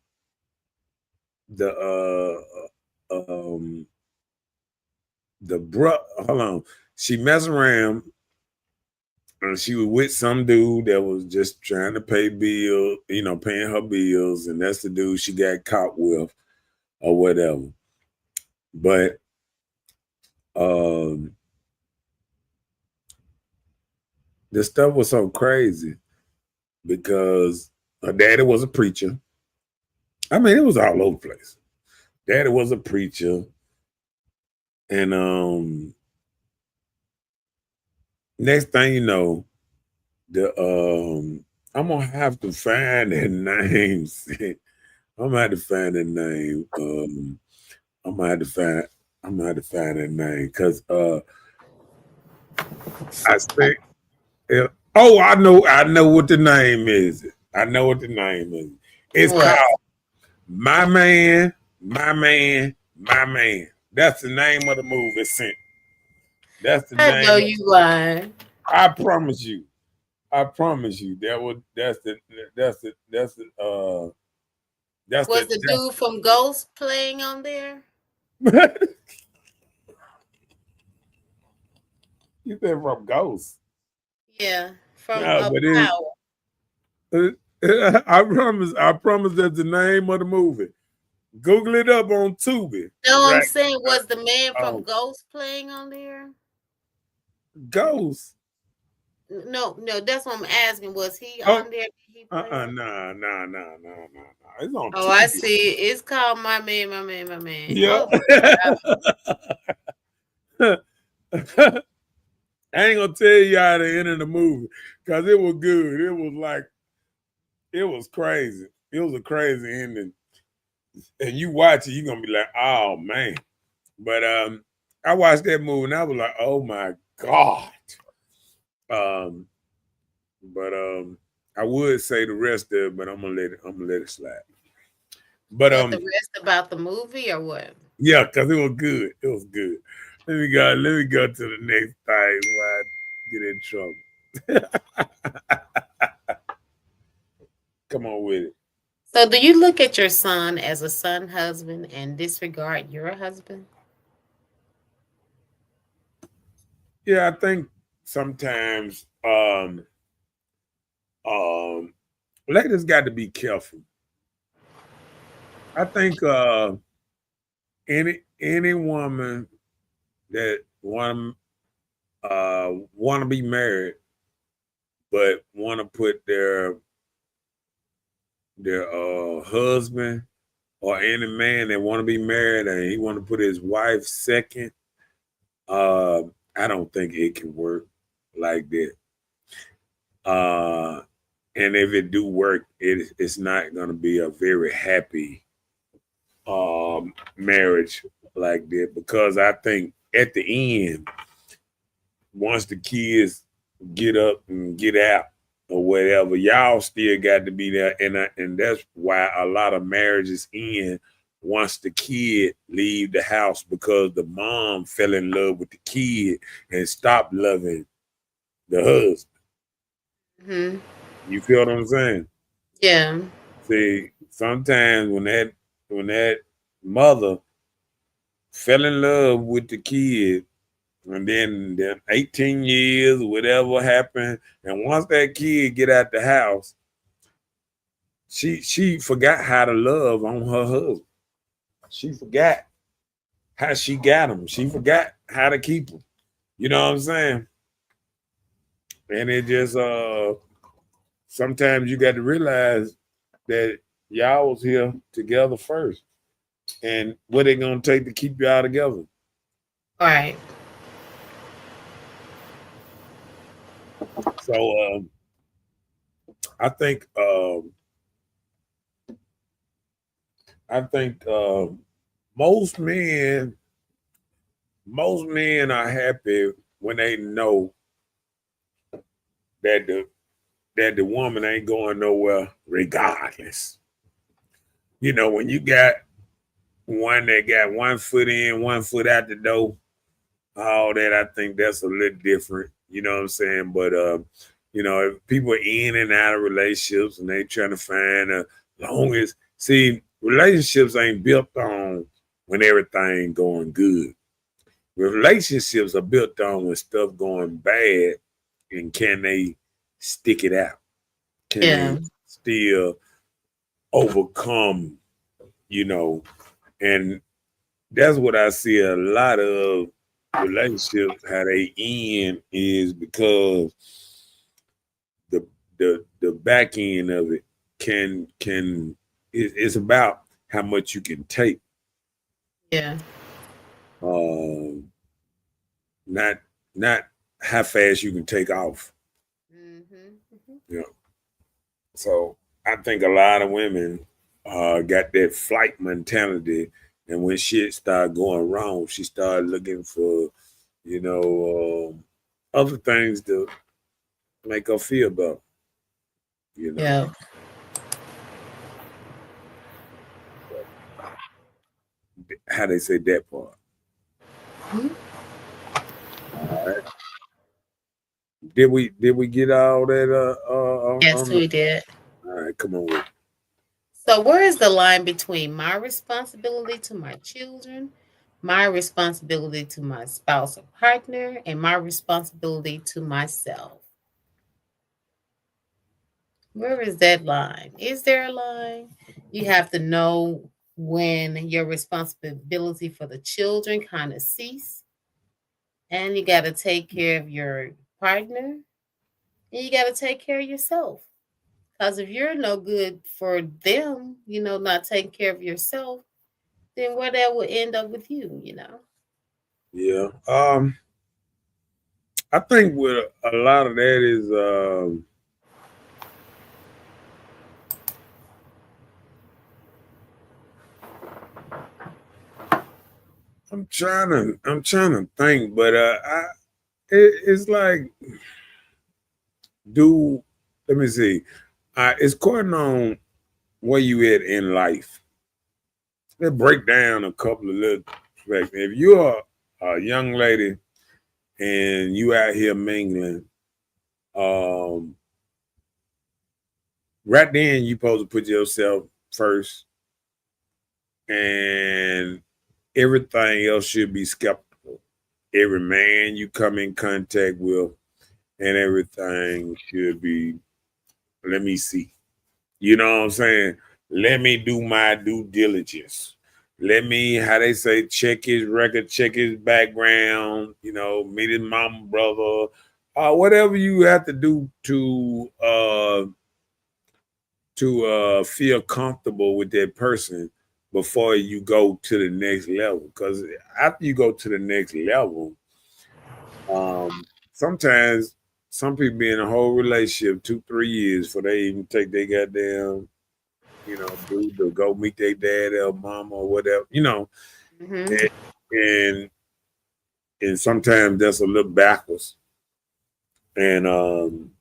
the the bro hold on, she messed around and she was with some dude that was just trying to pay bill, paying her bills, and that's the dude she got caught with or whatever. But um the stuff was so crazy because her daddy was a preacher. I mean, it was all over the place. Daddy was a preacher, and next thing you know, the I'm gonna have to find that name. I'm gonna have to find that name. I'm gonna have to find. I'm gonna have to find that name because I think. Oh, I know what the name is. I know what the name is. It's What? called My Man, My Man, My Man. That's the name of the movie. Sent. That's the I name. know you lying. I promise you. I promise you. That's Was the the dude from Ghost playing on there? you said from Ghost. Yeah, from No, but it. Power. I promise that's the name of the movie. Google it up on Tubi. No, I'm Right. saying was the man from Oh, Ghost playing on there? Ghost. No, no, that's what I'm asking. Was he Oh, on there? Did he play on? nah, nah, nah, nah, nah, nah. It's on Oh, I Tubi. see. It's called My Man, My Man, My Man. Yeah. Oh, I ain't gonna tell you how to end the movie because it was good. It was crazy. It was a crazy ending. And you watch it, you're gonna be like, oh man. But I watched that movie and I was like, oh my God. Um, but I would say the rest of it, but I'm gonna let it slide. But What the rest about the movie or what? yeah, because it was good. It was good. Let me go to the next thing while I get in trouble. Come on with it. So, do you look at your son as a son husband and disregard your husband? Yeah, I think sometimes um ladies got to be careful. I think any woman that want to be married but want to put their husband, or any man that want to be married and he want to put his wife second, uh I don't think it can work like that. uh and if it do work, it's not going to be a very happy marriage like that, because I think at the end, once the kids get up and get out or whatever, y'all still got to be there, and that's why a lot of marriages end once the kid leave the house, because the mom fell in love with the kid and stopped loving the husband. Hmm. You feel what I'm saying? Yeah. See, sometimes when that mother fell in love with the kid, and then 18 years, whatever happened, and once that kid get out the house, she forgot how to love on her husband. She forgot how she got him. She forgot how to keep him. You know what I'm saying? And it just sometimes you got to realize that y'all was here together first, and what it gonna take to keep y'all together. All right. So I think I think most men most men are happy when they know that the woman ain't going nowhere regardless. You know, when you got one that got 1 foot in, 1 foot out the door, all that, I think that's a little different. You know what I'm saying? But if people are in and out of relationships and they trying to find a longest, see, relationships ain't built on when everything going good. Relationships are built on when stuff going bad, and can they stick it out? Can Yeah. they still overcome, you know? And that's what I see a lot of relationships, how they end is because the the back end of it it's about how much you can take. Yeah. Um not not how fast you can take off. Hmm. You know. So I think a lot of women got that flight mentality, and when shit started going wrong, she started looking for, you know, other things to make her feel better. You know, Yeah. how they say that part. Mhm. All right. Did we get all that Yes, on the, we did. all right, come on with it. So, where is the line between my responsibility to my children, my responsibility to my spouse or partner, and my responsibility to myself? Where is that line? Is there a line? You have to know when your responsibility for the children kind of cease, and you got to take care of your partner, and you got to take care of yourself. Because if you're no good for them, not taking care of yourself, then where that will end up with you. Yeah. I think with a lot of that is I'm trying to think, but it's like, do let me see. It's according on where you at in life. let's break down a couple of little perspectives. If you're a young lady and you out here mingling, right then you supposed to put yourself first, and everything else should be skeptical. Every man you come in contact with, and everything should be, let me see. You know what I'm saying? Let me do my due diligence. Let me, how they say, check his record, check his background, you know, meet his mama, brother, whatever you have to do to feel comfortable with that person before you go to the next level. Because after you go to the next level, sometimes some people be in a whole relationship 2-3 years before they even take their goddamn, you know, dude to go meet their dad or mama or whatever, you know. And sometimes that's a little backwards. And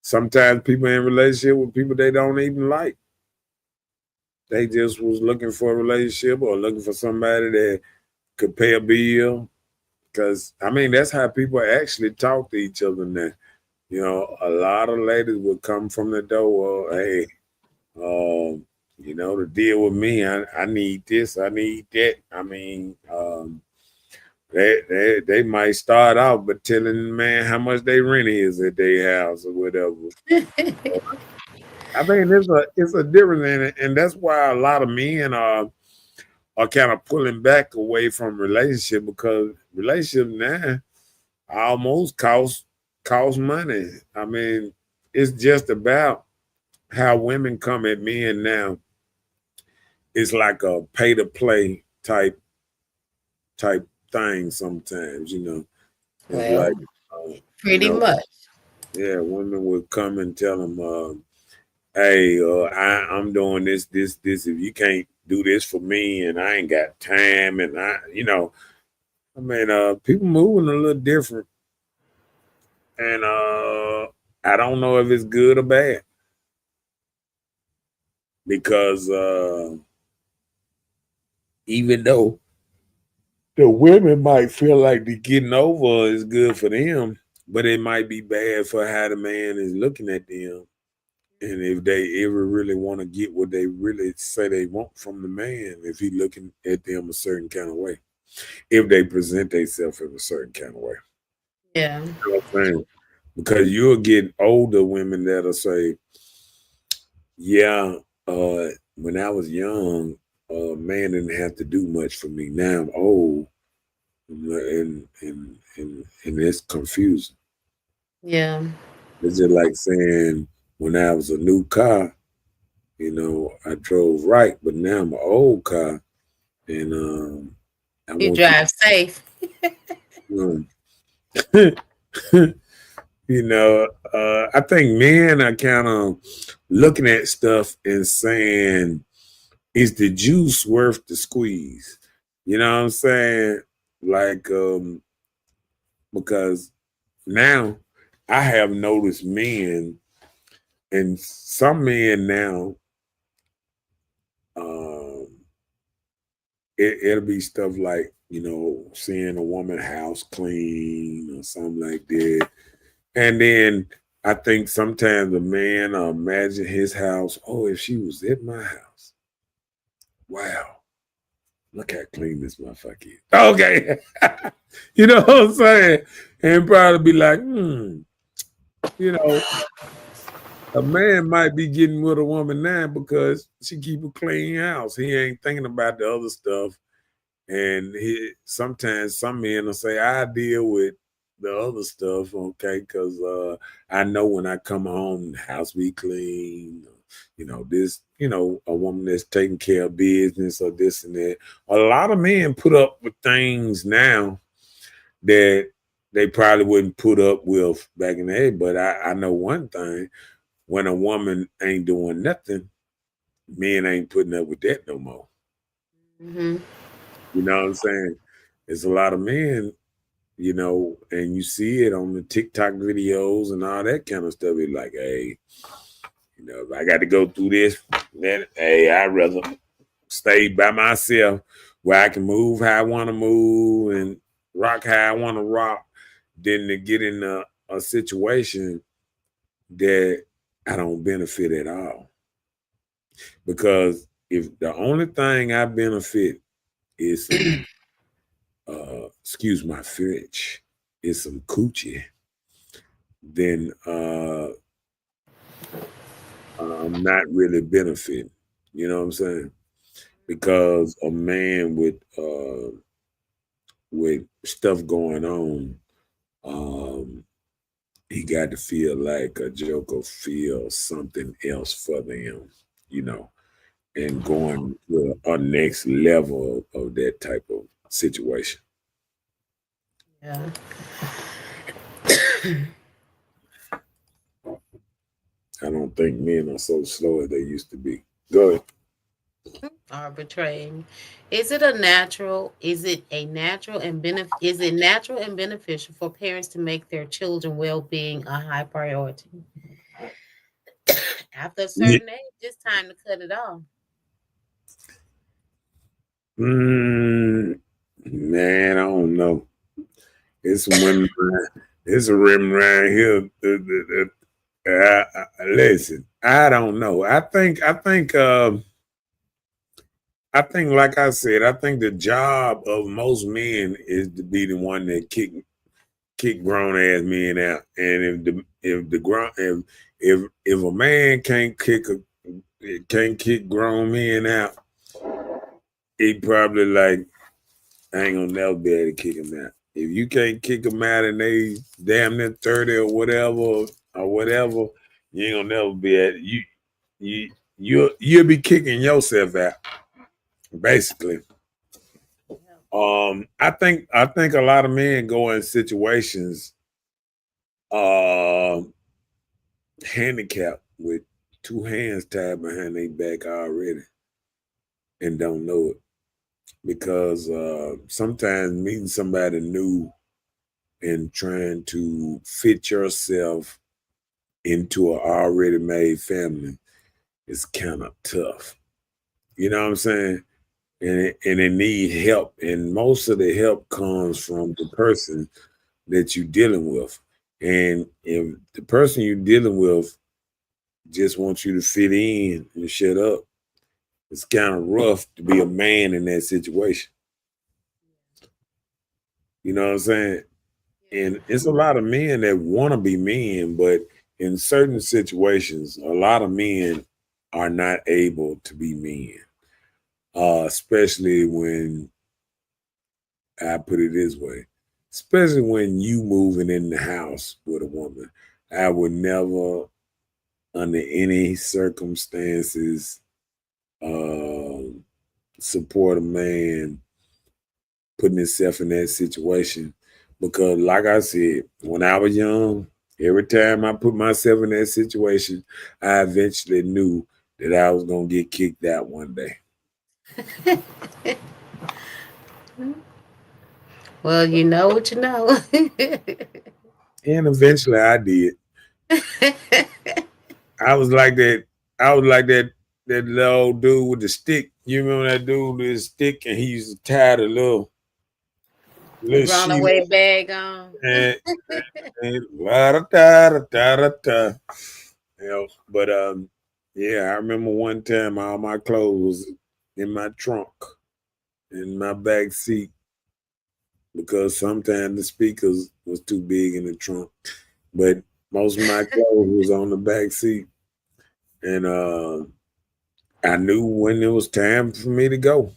sometimes people in relationship with people they don't even like. They just was looking for a relationship or looking for somebody that could pay a bill. Because, I mean, that's how people actually talk to each other now. You know, a lot of ladies would come from the door, well, hey, you know, to deal with me, I need this, I need that. I mean, they might start out by telling the man how much they rent is at their house or whatever. I mean, it's a difference, and that's why a lot of men are kind of pulling back away from relationship, because relationship now almost cost money. I mean, it's just about how women come at men now. It's like a pay to play type thing sometimes, you know. It's Well, like pretty you know, much. yeah, women would come and tell them, hey, I'm doing this. If you can't do this for me, and I ain't got time, and you know, I mean, people moving a little different, and I don't know if it's good or bad, because even though the women might feel like the getting over is good for them, but it might be bad for how the man is looking at them. And if they ever really want to get what they really say they want from the man, if he looking at them a certain kind of way, if they present themselves in a certain kind of way. Yeah. You know what I'm saying? Because you'll get older women that'll say, yeah, when I was young, man didn't have to do much for me. Now I'm old, and it's confusing. Yeah. It's just like saying when I was a new car, you know, I drove right, but now I'm an old car, and I You want drive safe. you. You know, I think men are kind of looking at stuff and saying, "Is the juice worth the squeeze?" You know what I'm saying? Like, because now I have noticed men, and some men now, um, it'll be stuff like, you know, seeing a woman house clean or something like that. And then I think sometimes a man imagine his house, oh, if she was at my house, wow, look how clean this motherfucker is. Okay. You know what I'm saying? And probably be like, you know, a man might be getting with a woman now because she keep a clean house. He ain't thinking about the other stuff. And sometimes some men will say, I deal with the other stuff, okay, because I know when I come home, the house be clean. You know, this, you know, a woman that's taking care of business or this and that. A lot of men put up with things now that they probably wouldn't put up with back in the day. But I know one thing, when a woman ain't doing nothing, men ain't putting up with that no more. Mm-hmm. You know what I'm saying? There's a lot of men, you know, and you see it on the TikTok videos and all that kind of stuff. It's like, hey, if I got to go through this, then hey, I'd rather stay by myself where I can move how I want to move and rock how I want to rock than to get in a situation that I don't benefit at all. Because if the only thing I benefit is some, excuse my French, is some coochie, then I'm not really benefiting. You know what I'm saying? Because a man with stuff going on, he got to feel like a joker feels something else for them, and going to a next level of that type of situation. Yeah. I don't think men are so slow as they used to be. Go ahead. Are betraying. Is it a natural? Is it natural and beneficial for parents to make their children well-being a high priority? After a Yeah. certain age, it's time to cut it off. Man, I don't know. It's some women. It's a women around here. Listen, I don't know. I think, like I said, I think the job of most men is to be the one that kick grown ass men out. And if a man can't kick grown men out, he probably like, I ain't gonna never be able to kick him out. If you can't kick them out and they damn near 30 or whatever, you ain't gonna never be at you'll be kicking yourself out, basically. I think a lot of men go in situations handicapped with two hands tied behind their back already and don't know it. Because sometimes meeting somebody new and trying to fit yourself into an already made family is kind of tough. You know what I'm saying? And they need help. And most of the help comes from the person that you're dealing with. And if the person you're dealing with just wants you to fit in and shut up, it's kind of rough to be a man in that situation. You know what I'm saying? And it's a lot of men that want to be men, but in certain situations, a lot of men are not able to be men. Especially when, I put it this way, especially when you moving in the house with a woman. I would never, under any circumstances, support a man putting himself in that situation. Because like I said, when I was young, every time I put myself in that situation, I eventually knew that I was going to get kicked out one day. Well, you know what you know. And eventually I did. I was like that. That little dude with the stick. You remember that dude with the stick, and he used to tie the little sheet Runaway bag on. and la da da da da. But yeah, I remember one time all my clothes was in my trunk, in my back seat, because sometimes the speakers was too big in the trunk. But most of my clothes was on the back seat. And I knew when it was time for me to go.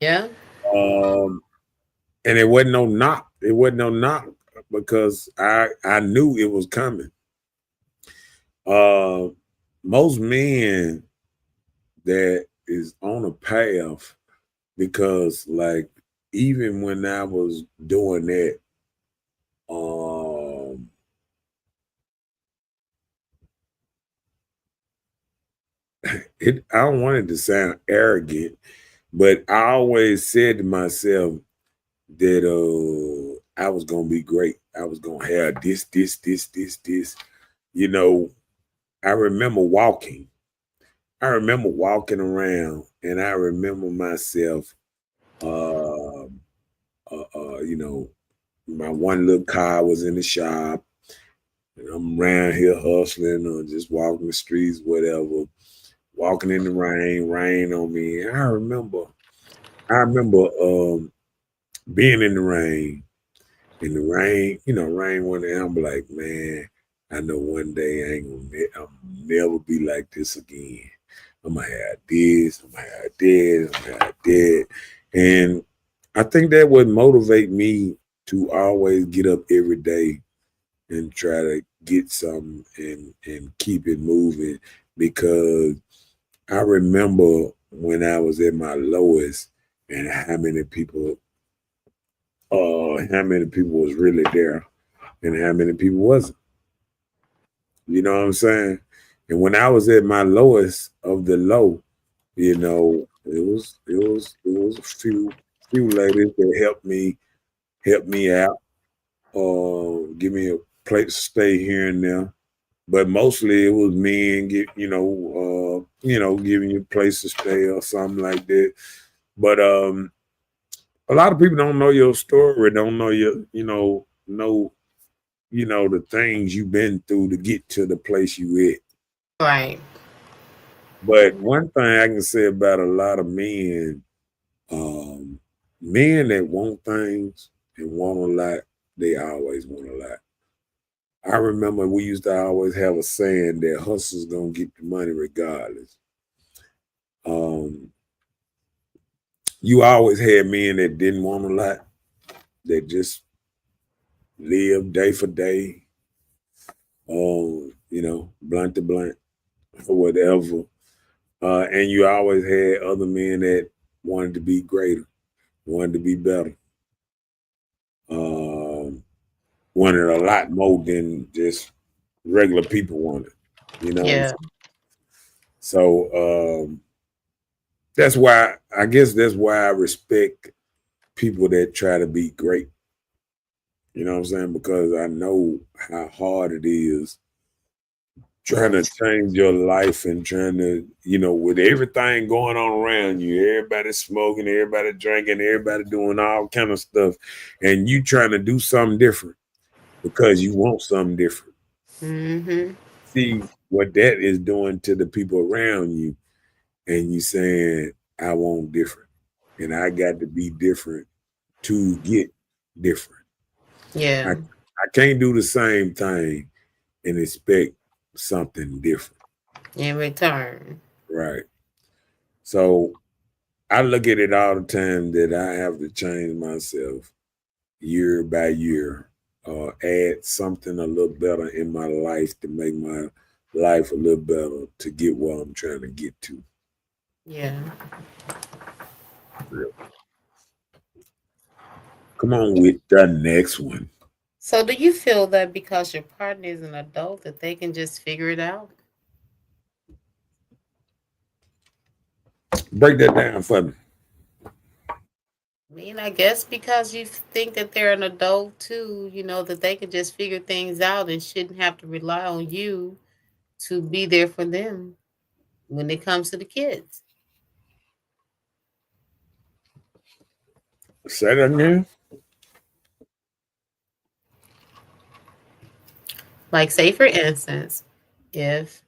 Yeah. And it wasn't no knock. It wasn't no knock because I knew it was coming. Most men that is on a path, because like even when I was doing that, I don't want it to sound arrogant, but I always said to myself that I was gonna be great. I was gonna have this, you know, I remember walking. I remember walking around, and I remember myself, uh, you know, my one little car was in the shop, and I'm around here hustling or just walking the streets, whatever, walking in the rain on me. And I remember being in the rain, rain one day. I'm like, man, I know one day I'm never be like this again. I'm gonna have this, I'm gonna have this, I'm gonna have that. And I think that would motivate me to always get up every day and try to get something and keep it moving, because I remember when I was at my lowest and how many people was really there and how many people wasn't. You know what I'm saying? And when I was at my lowest of the low, it was a few ladies that helped me out, give me a place to stay here and there. But mostly it was men giving you a place to stay or something like that. But a lot of people don't know your story, don't know the things you've been through to get to the place you at. Right. But one thing I can say about a lot of men, um, men that want things and want a lot, they always want a lot. I remember we used to always have a saying that hustlers gonna get the money regardless. Um, you always had men that didn't want a lot, that just live day for day, blunt to blunt or whatever. And you always had other men that wanted to be greater, wanted to be better, um, wanted a lot more than just regular people wanted. You know what I'm Yeah. saying? So that's why I guess that's why I respect people that try to be great. You know what I'm saying? Because I know how hard it is trying to change your life and trying to, with everything going on around you, everybody smoking, everybody drinking, everybody doing all kind of stuff, and you trying to do something different because you want something different. Mm-hmm. See what that is doing to the people around you, and you saying, I want different, and I got to be different to get different. I, Yeah. I can't do the same thing and expect something different. In return. Right. So I look at it all the time that I have to change myself year by year, add something a little better in my life to make my life a little better to get where I'm trying to get to. Yeah. Real. Come on with the next one. So do you feel that because your partner is an adult that they can just figure it out? Break that down for me. I mean, I guess because you think that they're an adult too, that they can just figure things out and shouldn't have to rely on you to be there for them when it comes to the kids. Say that again. Like, say for instance, if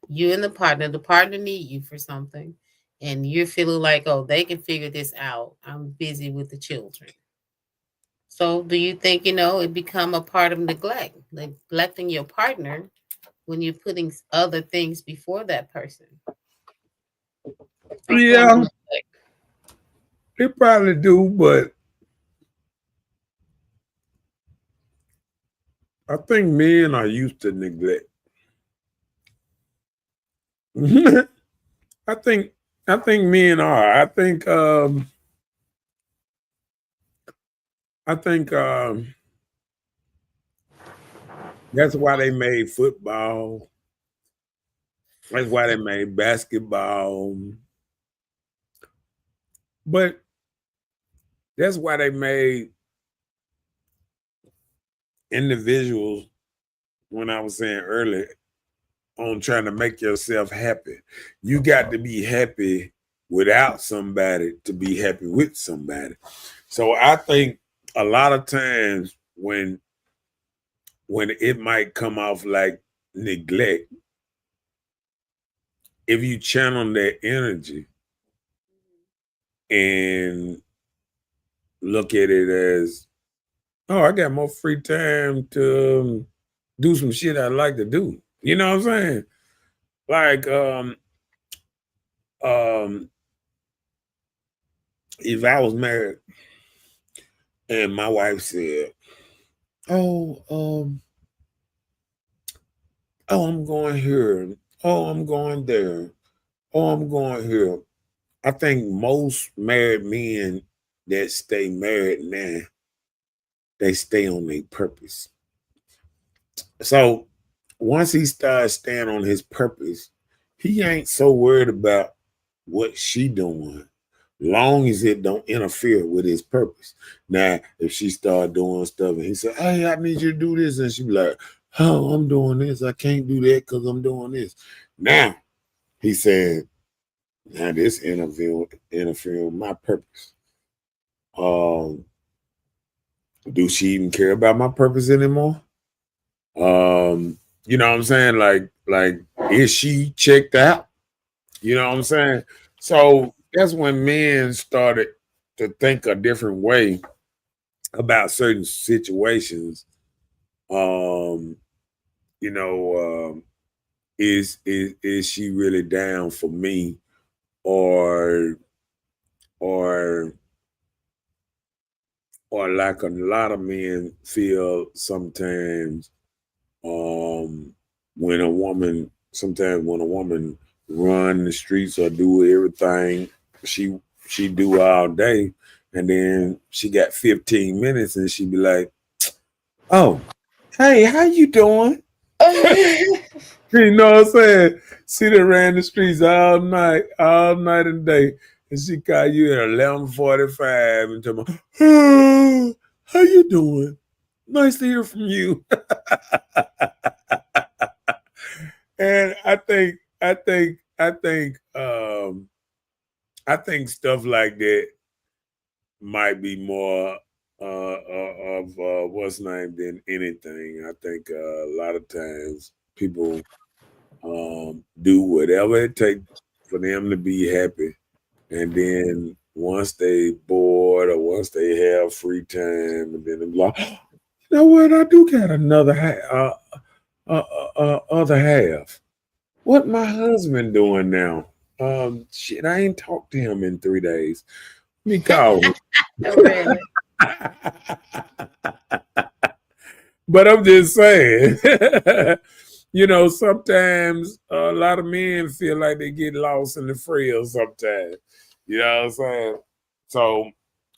you and the partner need you for something, and you're feeling like, oh, they can figure this out. I'm busy with the children. So do you think, it become a part of neglecting your partner when you're putting other things before that person? A form of Yeah, neglect. they probably do, but I think men are used to neglect. I think I think men are. I think that's why they made football. That's why they made basketball. But that's why they made individuals, when I was saying earlier, on trying to make yourself happy. You got to be happy without somebody to be happy with somebody. So I think a lot of times when it might come off like neglect, if you channel that energy and look at it as, oh, I got more free time to do some shit I like to do. You know what I'm saying? Like, if I was married and my wife said, oh, I'm going here. Oh, I'm going there. Oh, I'm going here. I think most married men that stay married now, they stay on their purpose. So once he starts staying on his purpose, he ain't so worried about what she doing, long as it don't interfere with his purpose. Now, if she start doing stuff and he said, hey, I need you to do this, and she be like, oh, I'm doing this. I can't do that because I'm doing this. Now, he said, now this interfering with my purpose. Do she even care about my purpose anymore? You know what I'm saying? Like, is she checked out? You know what I'm saying? So that's when men started to think a different way about certain situations. You know, is she really down for me, or like a lot of men feel sometimes, when a woman run the streets or do everything she do all day, and then she got 15 minutes and she be like, oh, hey, how you doing? You know what I'm saying? She done ran the streets all night and day, and she call you at 11:45 and tell me, oh, how you doing? Nice to hear from you. And I think stuff like that might be more of what's named than anything. I think a lot of times people do whatever it takes for them to be happy, and then once they bored or once they have free time, and then they're like, you know what, I do got another other half. What my husband doing now? Shit, I ain't talked to him in 3 days. Let me call him. But I'm just saying, you know, sometimes a lot of men feel like they get lost in the frills sometimes. You know what I'm saying? So,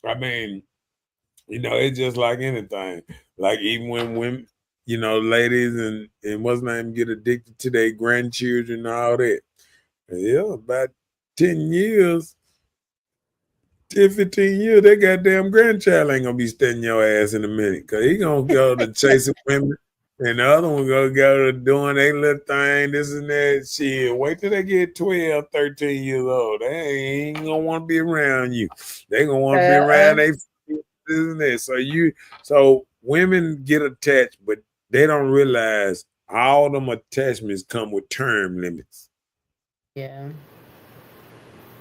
I mean, you know, it's just like anything. Like even when women, you know, ladies and what's name get addicted to their grandchildren and all that. And yeah, about 10 years, 10, 15 years, that goddamn grandchild ain't gonna be studying your ass in a minute. Cause he gonna go to chasing women, and the other one gonna go to doing their little thing, this and that shit. Wait till they get 12, 13 years old. They ain't gonna want to be around you. They gonna want to be around they this and that. So women get attached, but they don't realize all them attachments come with term limits. Yeah.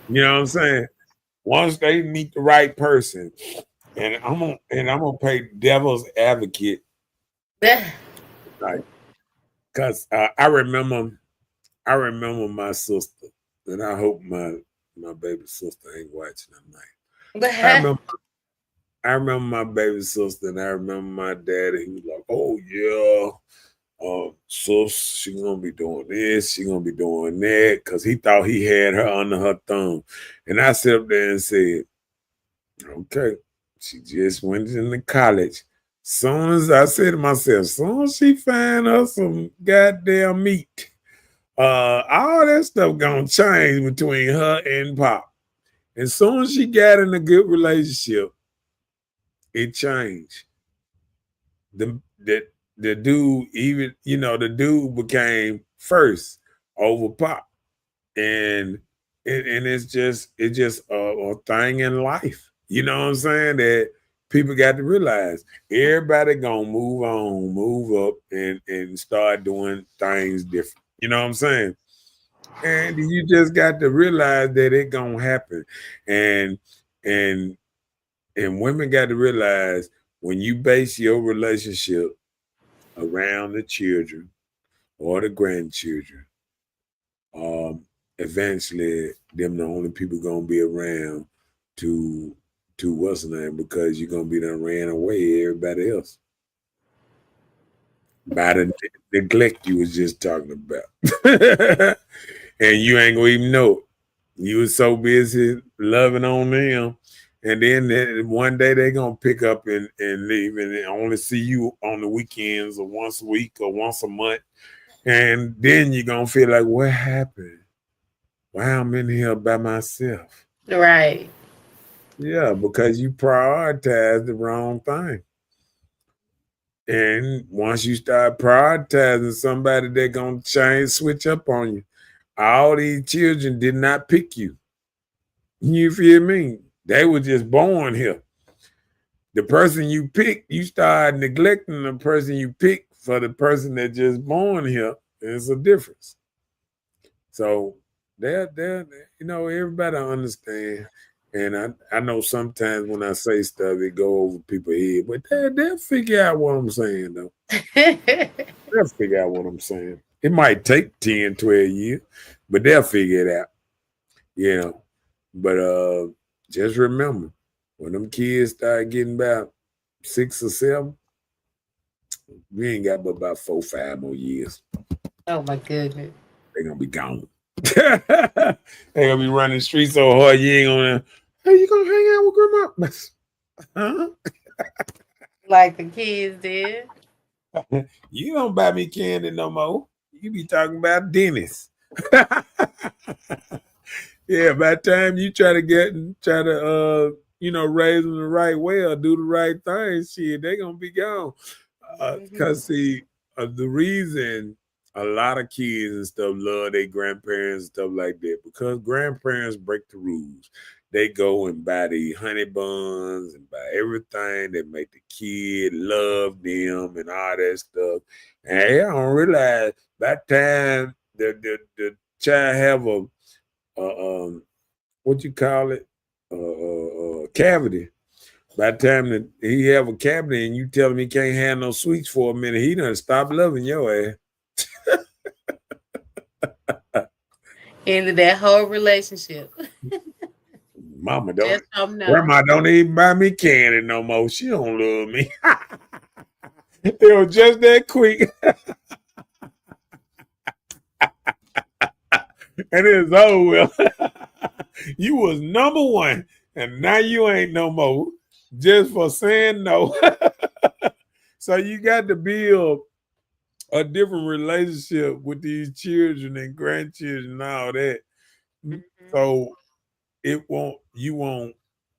You know what I'm saying? Once they meet the right person, and I'm gonna play devil's advocate, like, cause I remember my sister, and I hope my baby sister ain't watching tonight. I remember my baby sister, and I remember my daddy. He was like, "Oh yeah, sis, she gonna be doing this, she gonna be doing that," because he thought he had her under her thumb. And I sat up there and said, okay, she just went into college. Soon as I said to myself, soon as she find her some goddamn meat, all that stuff gonna change between her and Pop. And soon as she got in a good relationship, it changed. The dude, even, you know, the dude became first over pop. And it's just a thing in life. You know what I'm saying? That people got to realize everybody gonna move on, move up, and start doing things different. You know what I'm saying? And you just got to realize that it gonna happen. And and and women got to realize when you base your relationship around the children or the grandchildren, eventually them the only people gonna be around to what's the name, because you're gonna be done ran away everybody else by the neglect you was just talking about. And you ain't gonna even know it. You was so busy loving on them, and then one day they gonna pick up and leave and only see you on the weekends or once a week or once a month. And then you're gonna feel like, what happened? Why I'm in here by myself? Right. Yeah, because you prioritize the wrong thing. And once you start prioritizing somebody, they're gonna switch up on you. All these children did not pick you. You feel me? They were just born here. The person you pick, you start neglecting the person you pick for the person that just born here. There's a difference. So they're everybody understand. And I know sometimes when I say stuff, it go over people's head, but they'll figure out what I'm saying, though. They'll figure out what I'm saying. It might take 10, 12 years, but they'll figure it out, But just remember, when them kids start getting about 6 or 7, we ain't got but about 4, 5 more years. Oh my goodness. They're going to be gone. They're going to be running streets so hard, you ain't going to, hey, you going to hang out with grandma? Huh? Like the kids did. You don't buy me candy no more. You be talking about Dennis. Yeah, by the time you try to raise them the right way or do the right thing, shit, they gonna be gone. Cause see, the reason a lot of kids and stuff love their grandparents and stuff like that, because grandparents break the rules. They go and buy the honey buns and buy everything that make the kid love them and all that stuff. And they don't realize by the time the child have a what you call it, cavity. By the time that he have a cavity and you tell him he can't have no sweets for a minute, he done stop loving your ass. Into that whole relationship. Mama grandma don't even buy me candy no more. She don't love me. It was just that quick. And it's over. You was number one, and now you ain't no more, just for saying no. So you got to build a different relationship with these children and grandchildren and all that. Mm-hmm. So you won't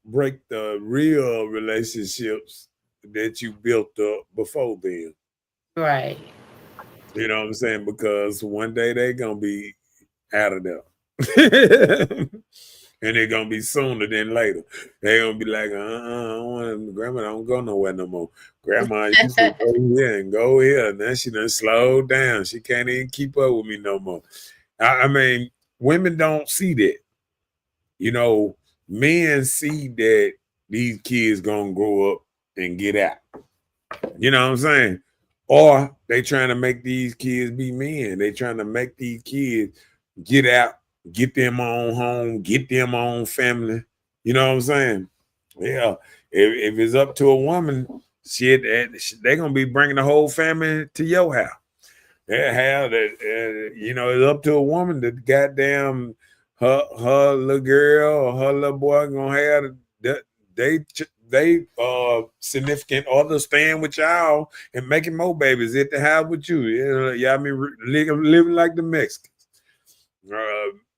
break the real relationships that you built up before then. Right. You know what I'm saying? Because one day they're gonna be out of there. And they're gonna be sooner than later. They're gonna be like, grandma don't go nowhere no more. Grandma used to go here and go here. Now she done slowed down. She can't even keep up with me no more. I mean, women don't see that. Men see that these kids gonna grow up and get out. You know what I'm saying? Or they trying to make these kids be men. They trying to make these kids get out, get them own home, get them own family. You know what I'm saying? Yeah. If it's up to a woman, shit, they're gonna be bringing the whole family to your house. It's up to a woman that goddamn her little girl or her little boy gonna have they significant other staying with y'all and making more babies at the house with you. Y'all mean living like the Mexicans.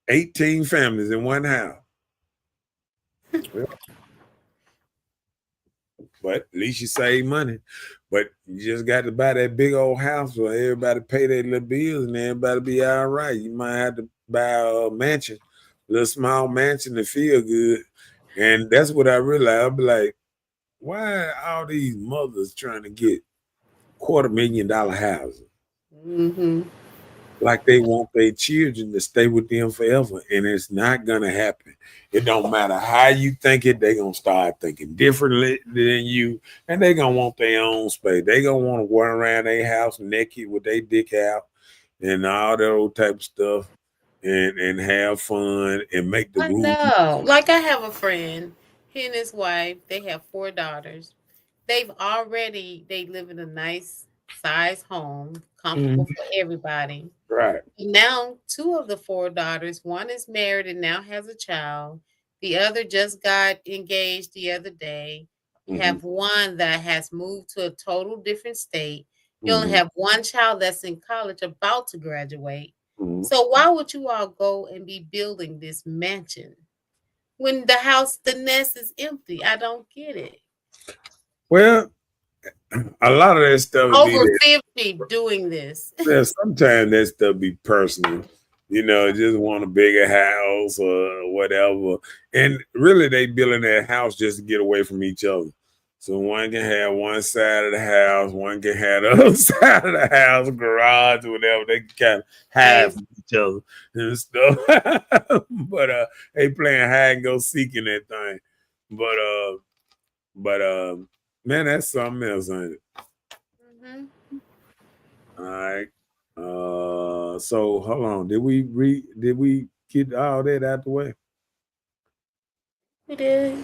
18 families in one house. but at least you save money. But you just got to buy that big old house where everybody pay their little bills and everybody be all right. You might have to buy a mansion, a little small mansion to feel good. And that's what I realized. I'll be like, why are all these mothers trying to get $250,000 houses? Mm-hmm. Like they want their children to stay with them forever, and it's not gonna happen. It don't matter how you think it, they gonna start thinking differently than you, and they gonna want their own space. They gonna want to run around their house naked with their dick out and all that old type of stuff, and have fun and make the I rules. know. Like I have a friend, he and his wife, they have 4 daughters. They live in a nice size home, comfortable for everybody. Right. Now, 2 of the 4 daughters, one is married and now has a child. The other just got engaged the other day. You Mhm. have one that has moved to a total different state. You only Mhm. have one child that's in college about to graduate. Mhm. So why would you all go and be building this mansion when the nest is empty? I don't get it. Well, a lot of that stuff would be Over there. 50 doing this. Yeah, sometimes that stuff be personal. Just want a bigger house or whatever. And really they building that house just to get away from each other. So one can have one side of the house, one can have the other side of the house, garage, or whatever. They can kind of hide from each other and stuff. But they playing hide and go seek in that thing. But man, that's something else, ain't it? Mhm. All right. So hold on. Did we get all that out the way? We did.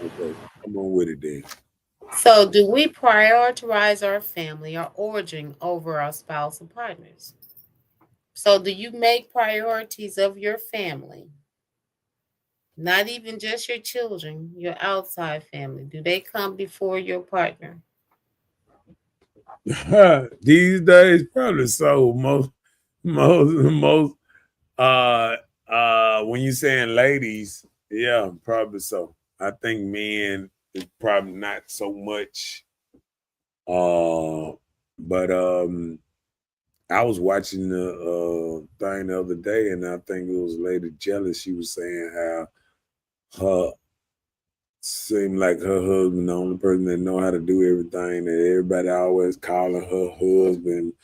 Okay, come on with it then. So, do we prioritize our family or origin over our spousal partners? So, do you make priorities of your family? Not even just your children, your outside family. Do they come before your partner? These days, probably so. Most when you saying ladies, yeah, probably so. I think men is probably not so much. But I was watching the thing the other day, and I think it was Lady Jealous. She was saying how her seemed like her husband the only person that know how to do everything. That everybody always calling her husband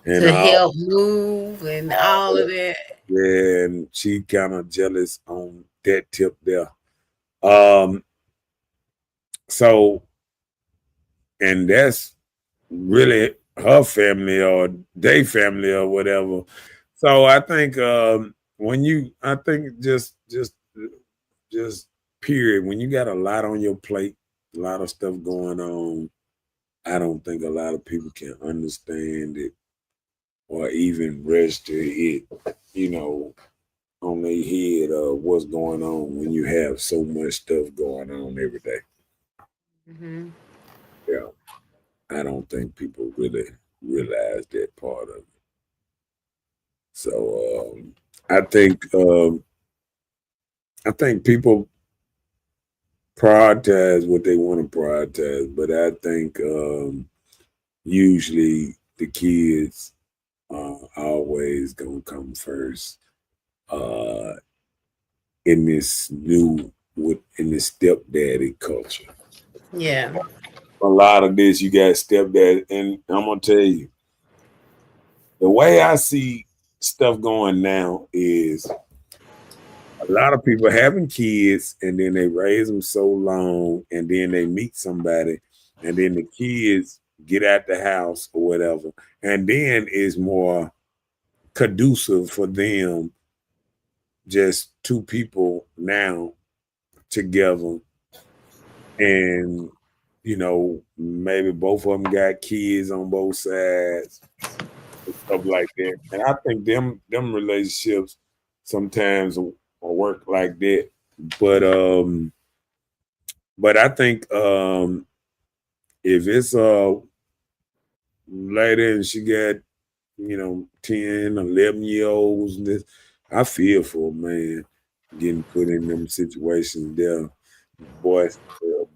and To all. help move and all of that. Yeah, and she kind of jealous on that tip there. Um, so and that's really her family or their family or whatever. So I think I think just period, when you got a lot on your plate, a lot of stuff going on, I don't think a lot of people can understand it or even register it, on their head of what's going on when you have so much stuff going on every day. Hmm. Yeah. I don't think people really realize that part of it. So I think people prioritize what they want to prioritize, but I think usually the kids are always gonna come first uh, in this stepdaddy culture. Yeah. A lot of this, you got stepdad, and I'm gonna tell you, the way I see stuff going now is a lot of people having kids and then they raise them so long and then they meet somebody and then the kids get out the house or whatever, and then it's more conducive for them, just two people now together, and maybe both of them got kids on both sides and stuff like that. And I think them relationships sometimes will work like that. But I think if it's a lady and she got 10, 11-year-olds and this, I feel for a man getting put in them situations there. boy,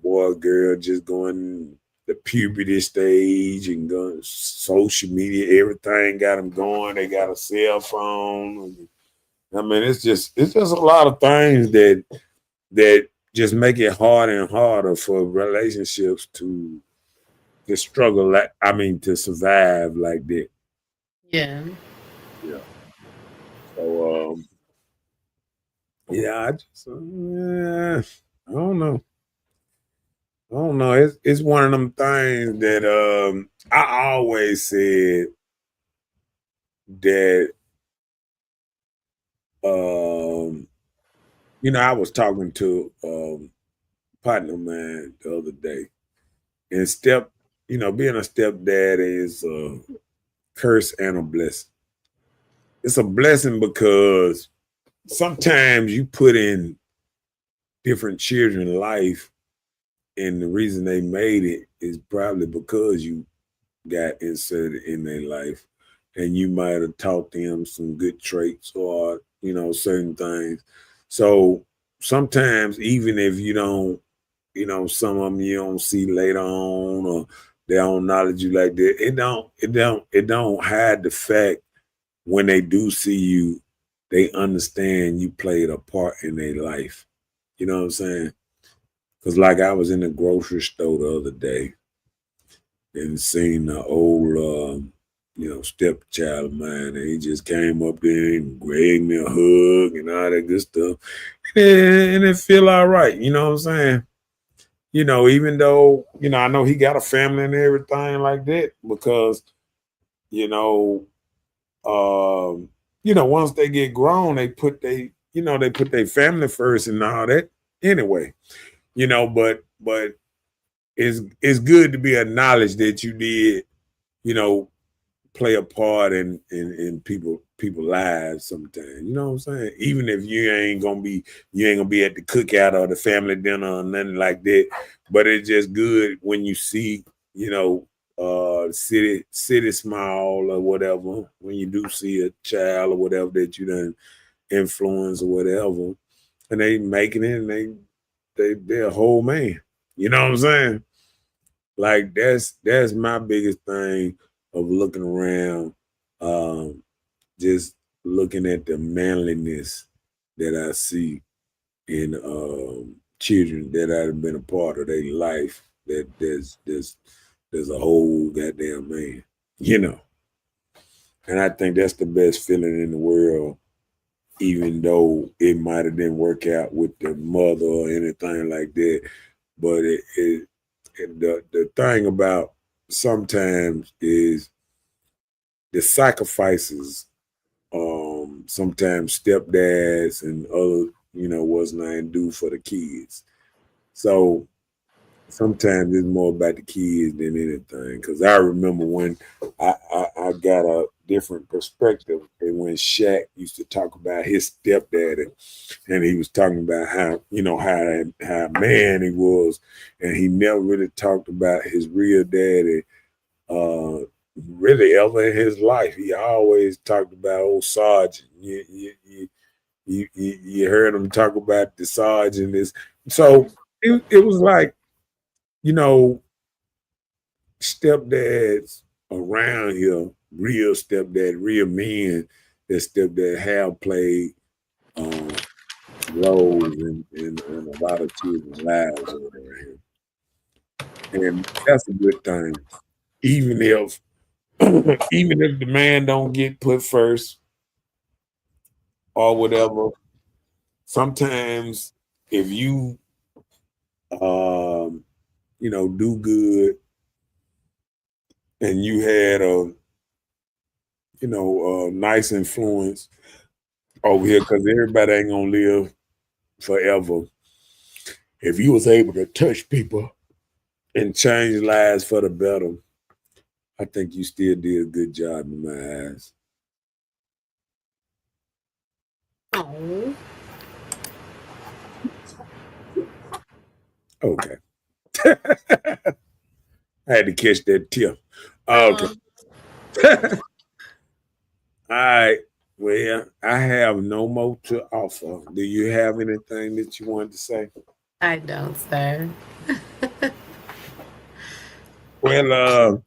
boy, girl, just going the puberty stage and going social media, everything got them going. They got a cell phone. I mean, it's just a lot of things that just make it harder and harder for relationships to struggle. Like, I mean, to survive like that. Yeah. Yeah. So, yeah, I don't know. I don't know. It's one of them things that I always said that um I was talking to partner of mine the other day, and being a stepdad is a curse and a blessing. It's a blessing because sometimes you put in different children's life, and the reason they made it is probably because you got inserted in their life, and you might have taught them some good traits or certain things. So sometimes, even if you don't, some of them you don't see later on, or they don't acknowledge you like that, it don't hide the fact when they do see you, they understand you played a part in their life. You know what I'm saying? Because like I was in the grocery store the other day and seen the old, stepchild of mine, and he just came up there and gave me a hug and all that good stuff, and it feel all right. You know what I'm saying? Even though I know he got a family and everything like that, because you know, once they get grown, they put their family first and all that. Anyway, but it's good to be acknowledged that you did, you know, play a part in people lives sometimes. You know what I'm saying? Even if you ain't gonna be at the cookout or the family dinner or nothing like that. But it's just good when you see, city smile or whatever, when you do see a child or whatever that you done influence or whatever, and they making it, and they're a whole man. You know what I'm saying? Like that's my biggest thing of looking around, just looking at the manliness that I see in children that I've been a part of their life. That there's a whole goddamn man, you know. And I think that's the best feeling in the world, even though it might have didn't work out with the mother or anything like that. But the thing about sometimes is the sacrifices, sometimes stepdads and other, what's name do for the kids. So sometimes it's more about the kids than anything. Because I remember when I got a different perspective, and when Shaq used to talk about his stepdaddy, and he was talking about how how man he was, and he never really talked about his real daddy, uh, really ever in his life. He always talked about old Sergeant. You heard him talk about the Sergeant. So it was like, you know, stepdads around here, real stepdad, real men that stepdad have played roles in a lot of children's lives around here. And that's a good thing. Even if even if the man don't get put first or whatever, sometimes if you do good, and you had a nice influence over here, because everybody ain't gonna live forever. If you was able to touch people and change lives for the better, I think you still did a good job in my eyes. Oh. Okay. I had to catch that tip. Okay. All right. Well, I have no more to offer. Do you have anything that you wanted to say? I don't, sir. Well,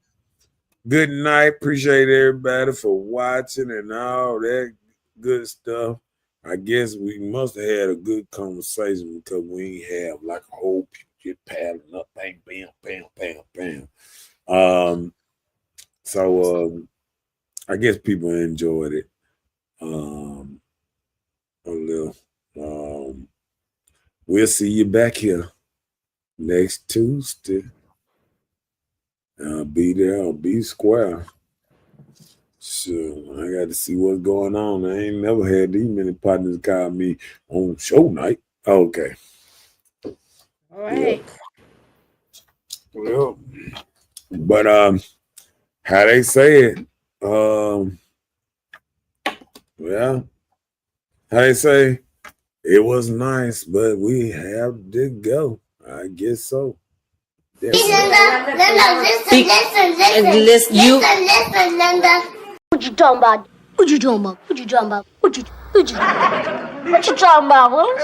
good night. Appreciate everybody for watching and all that good stuff. I guess we must have had a good conversation because we ain't have like a whole people just paddling up, bang, bam, bam, bam, bam. So I guess people enjoyed it. A little. We'll see you back here next Tuesday. I'll be there. I'll be square. So I got to see what's going on. I ain't never had these many partners call me on show night. Okay. All right. Well, but how they say it, well, how they say, it was nice, but we have to go. I guess so. That's Linda, Listen, you. listen, Linda. What you talking about? What you talking about? What you talking about? What you talking about, Will?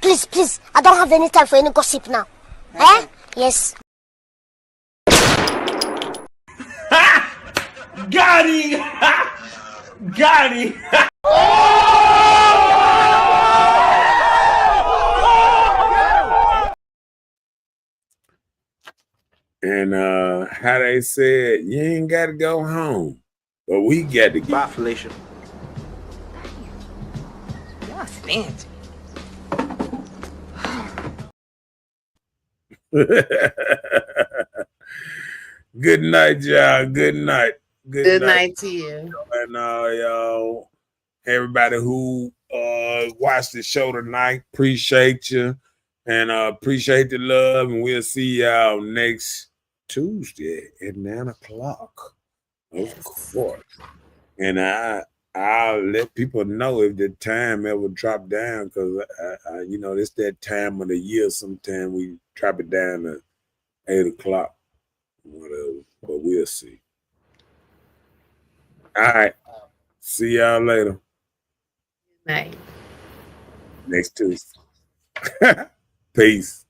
Please, I don't have any time for any gossip now. Eh? Yes. Got him! Got him! And how they said, you ain't got to go home, but we got to go. Bye, Felicia. Y'all fancy. Good night, y'all. Good night. Good night to you. And y'all, everybody who watched the show tonight, appreciate you and appreciate the love. And we'll see y'all next Tuesday at 9 o'clock. Of course. And I'll let people know if the time ever drop down, because it's that time of the year. Sometimes we drop it down to 8 o'clock, whatever. But we'll see. All right. See y'all later. Night. Next Tuesday. Peace.